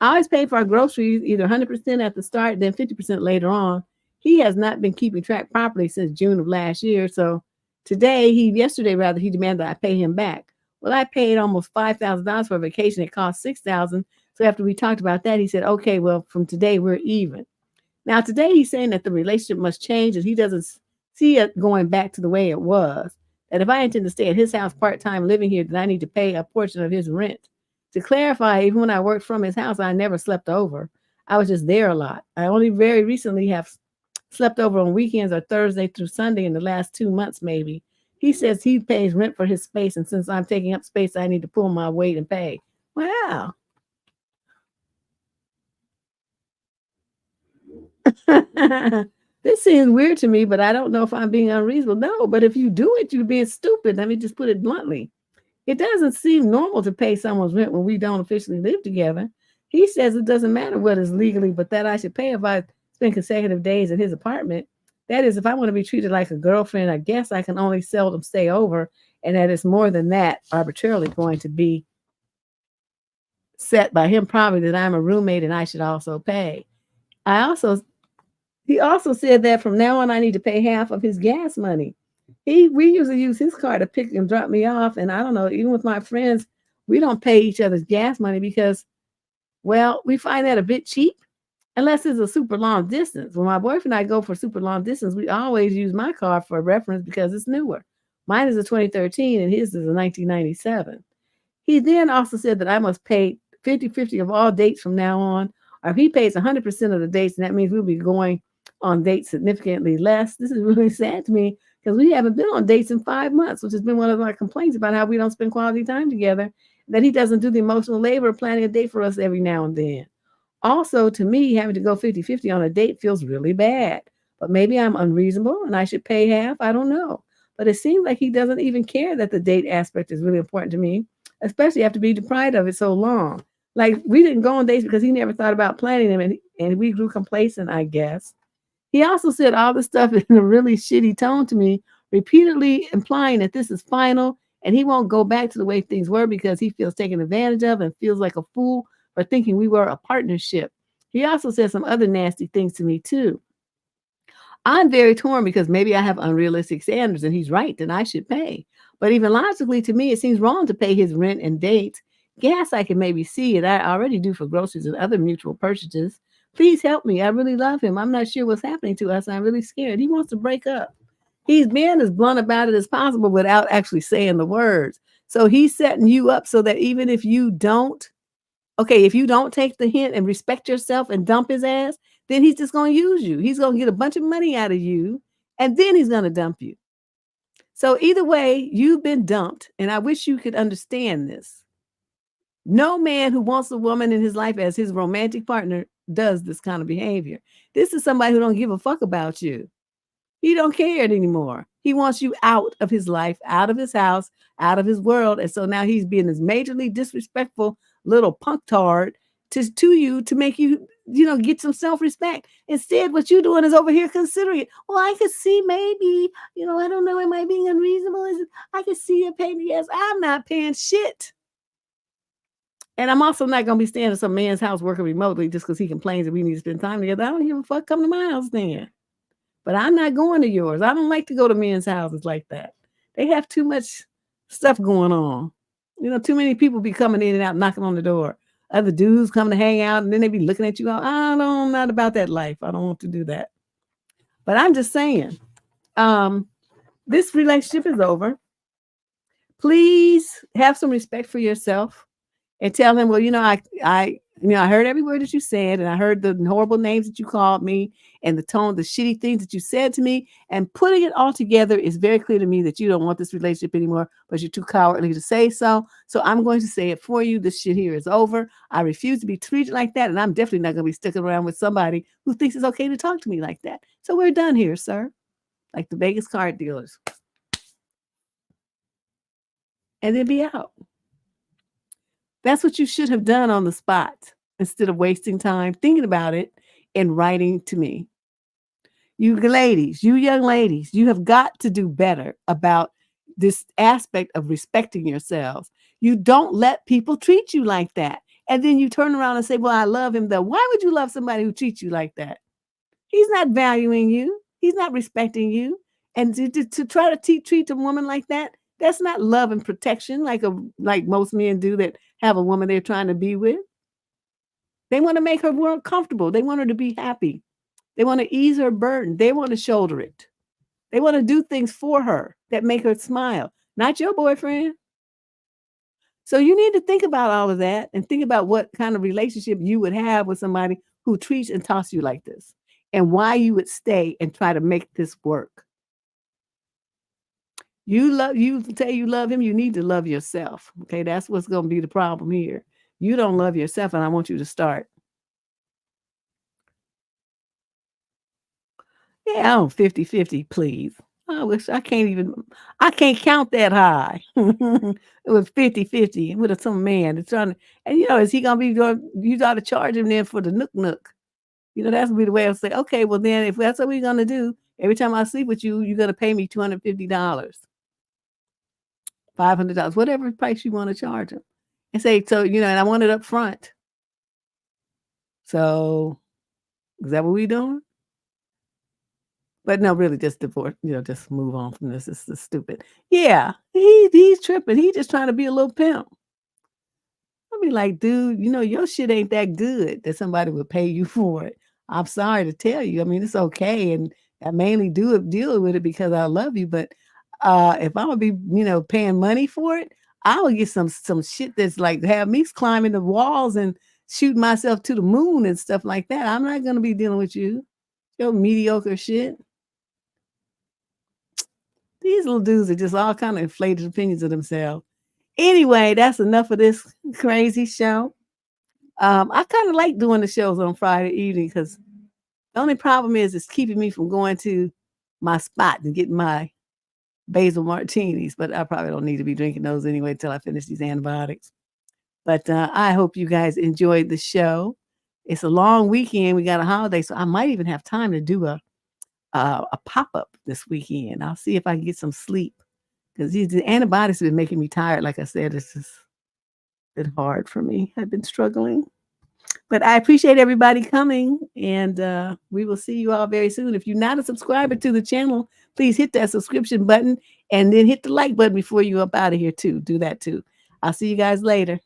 Speaker 1: always pay for our groceries either 100% at the start, then 50% later on. He has not been keeping track properly since June of last year. So yesterday, he demanded I pay him back. Well, I paid almost $5,000 for a vacation. It cost $6,000. So after we talked about that, he said, okay, well, from today, we're even. Now, today, he's saying that the relationship must change and he doesn't see it going back to the way it was. That if I intend to stay at his house part-time living here, then I need to pay a portion of his rent. To clarify, even when I worked from his house, I never slept over. I was just there a lot. I only very recently have slept over on weekends or Thursday through Sunday in the last 2 months, maybe. He says he pays rent for his space, and since I'm taking up space, I need to pull my weight and pay. Wow. This seems weird to me, but I don't know if I'm being unreasonable. No, but if you do it, you're being stupid. Let me just put it bluntly. It doesn't seem normal to pay someone's rent when we don't officially live together. He says it doesn't matter what is legally, but that I should pay if I spend consecutive days at his apartment. That is, if I want to be treated like a girlfriend, I guess I can only seldom stay over, and that it's more than that arbitrarily going to be set by him probably that I'm a roommate and I should also pay. He also said that from now on I need to pay half of his gas money. We usually use his car to pick and drop me off, and I don't know, even with my friends, we don't pay each other's gas money because, well, we find that a bit cheap. Unless it's a super long distance. When my boyfriend and I go for super long distance, we always use my car for reference because it's newer. Mine is a 2013 and his is a 1997. He then also said that I must pay 50-50 of all dates from now on, or if he pays 100% of the dates, and that means we'll be going on dates significantly less. This is really sad to me because we haven't been on dates in 5 months, which has been one of my complaints about how we don't spend quality time together, that he doesn't do the emotional labor of planning a date for us every now and then. Also, to me, having to go 50-50 on a date feels really bad. But maybe I'm unreasonable and I should pay half. I don't know. But it seems like he doesn't even care that the date aspect is really important to me, especially after being deprived of it so long. Like, we didn't go on dates because he never thought about planning them, and we grew complacent, I guess. He also said all this stuff in a really shitty tone to me, repeatedly implying that this is final and he won't go back to the way things were because he feels taken advantage of and feels like a fool for thinking we were a partnership. He also said some other nasty things to me too. I'm very torn because maybe I have unrealistic standards and he's right, then I should pay. But even logically, to me, it seems wrong to pay his rent and dates. Gas, I can maybe see it. I already do for groceries and other mutual purchases. Please help me. I really love him. I'm not sure what's happening to us. I'm really scared. He wants to break up. He's being as blunt about it as possible without actually saying the words. So he's setting you up so that even if you don't, okay, if you don't take the hint and respect yourself and dump his ass, then he's just going to use you. He's going to get a bunch of money out of you, and then he's going to dump you. So either way, you've been dumped, and I wish you could understand this. No man who wants a woman in his life as his romantic partner does this kind of behavior. This is somebody who don't give a fuck about you. He don't care anymore. He wants you out of his life, out of his house, out of his world. And so now he's being this majorly disrespectful little punk tard to you to make you, get some self-respect. Instead, what you're doing is over here considering it. Well, I could see maybe, I don't know, am I being unreasonable? I could see you paying. Yes, I'm not paying shit. And I'm also not going to be staying at some man's house working remotely just because he complains that we need to spend time together. I don't give a fuck. Come to my house then. But I'm not going to yours. I don't like to go to men's houses like that. They have too much stuff going on. Too many people be coming in and out, knocking on the door. Other dudes come to hang out, and then they be looking at you. I'm not about that life. I don't want to do that. But I'm just saying, this relationship is over. Please have some respect for yourself and tell him, well, I heard every word that you said, and I heard the horrible names that you called me and the tone, the shitty things that you said to me, and putting it all together is very clear to me that you don't want this relationship anymore, but you're too cowardly to say so. So I'm going to say it for you. This shit here is over. I refuse to be treated like that, and I'm definitely not going to be sticking around with somebody who thinks it's okay to talk to me like that. So we're done here, sir. Like the Vegas card dealers. And then be out. That's what you should have done on the spot instead of wasting time thinking about it and writing to me. You young ladies, you have got to do better about this aspect of respecting yourselves. You don't let people treat you like that. And then you turn around and say, well, I love him though. Why would you love somebody who treats you like that? He's not valuing you. He's not respecting you. And to try to treat a woman like that, that's not love and protection like most men do that have a woman they're trying to be with. They want to make her more comfortable. They want her to be happy. They want to ease her burden. They want to shoulder it. They want to do things for her that make her smile, not your boyfriend. So you need to think about all of that and think about what kind of relationship you would have with somebody who treats and talks you like this and why you would stay and try to make this work. You say you love him, you need to love yourself. Okay, that's what's going to be the problem here. You don't love yourself, and I want you to start. Yeah, 50-50, please. I wish I can't count that high. It was 50-50 with some man that's trying to, and is he gonna be doing, you gotta charge him then for the nook? That's gonna be the way I'll say, okay, well then if that's what we're gonna do, every time I sleep with you, you're gonna pay me $250, $500, whatever price you want to charge him. And say, so, and I want it up front. So is that what we doing? But no, really, just divorce, just move on from this. This is stupid. Yeah, he's tripping. He's just trying to be a little pimp. I'll be like, dude, your shit ain't that good that somebody would pay you for it. I'm sorry to tell you. I mean, it's okay. And I mainly deal with it because I love you. But if I'm gonna be, paying money for it, I will get some shit that's like have me climbing the walls and shoot myself to the moon and stuff like that. I'm not gonna be dealing with you. Your mediocre shit. These little dudes are just all kind of inflated opinions of themselves. Anyway, that's enough of this crazy show. I kind of like doing the shows on Friday evening because the only problem is it's keeping me from going to my spot and getting my basil martinis, but I probably don't need to be drinking those anyway until I finish these antibiotics. But I hope you guys enjoyed the show. It's a long weekend. We got a holiday, so I might even have time to do a pop-up this weekend. I'll see if I can get some sleep because the antibiotics have been making me tired. Like I said, it's just been hard for me. I've been struggling. But I appreciate everybody coming, and we will see you all very soon. If you're not a subscriber to the channel, please hit that subscription button and then hit the like button before you up out of here too. Do that too. I'll see you guys later.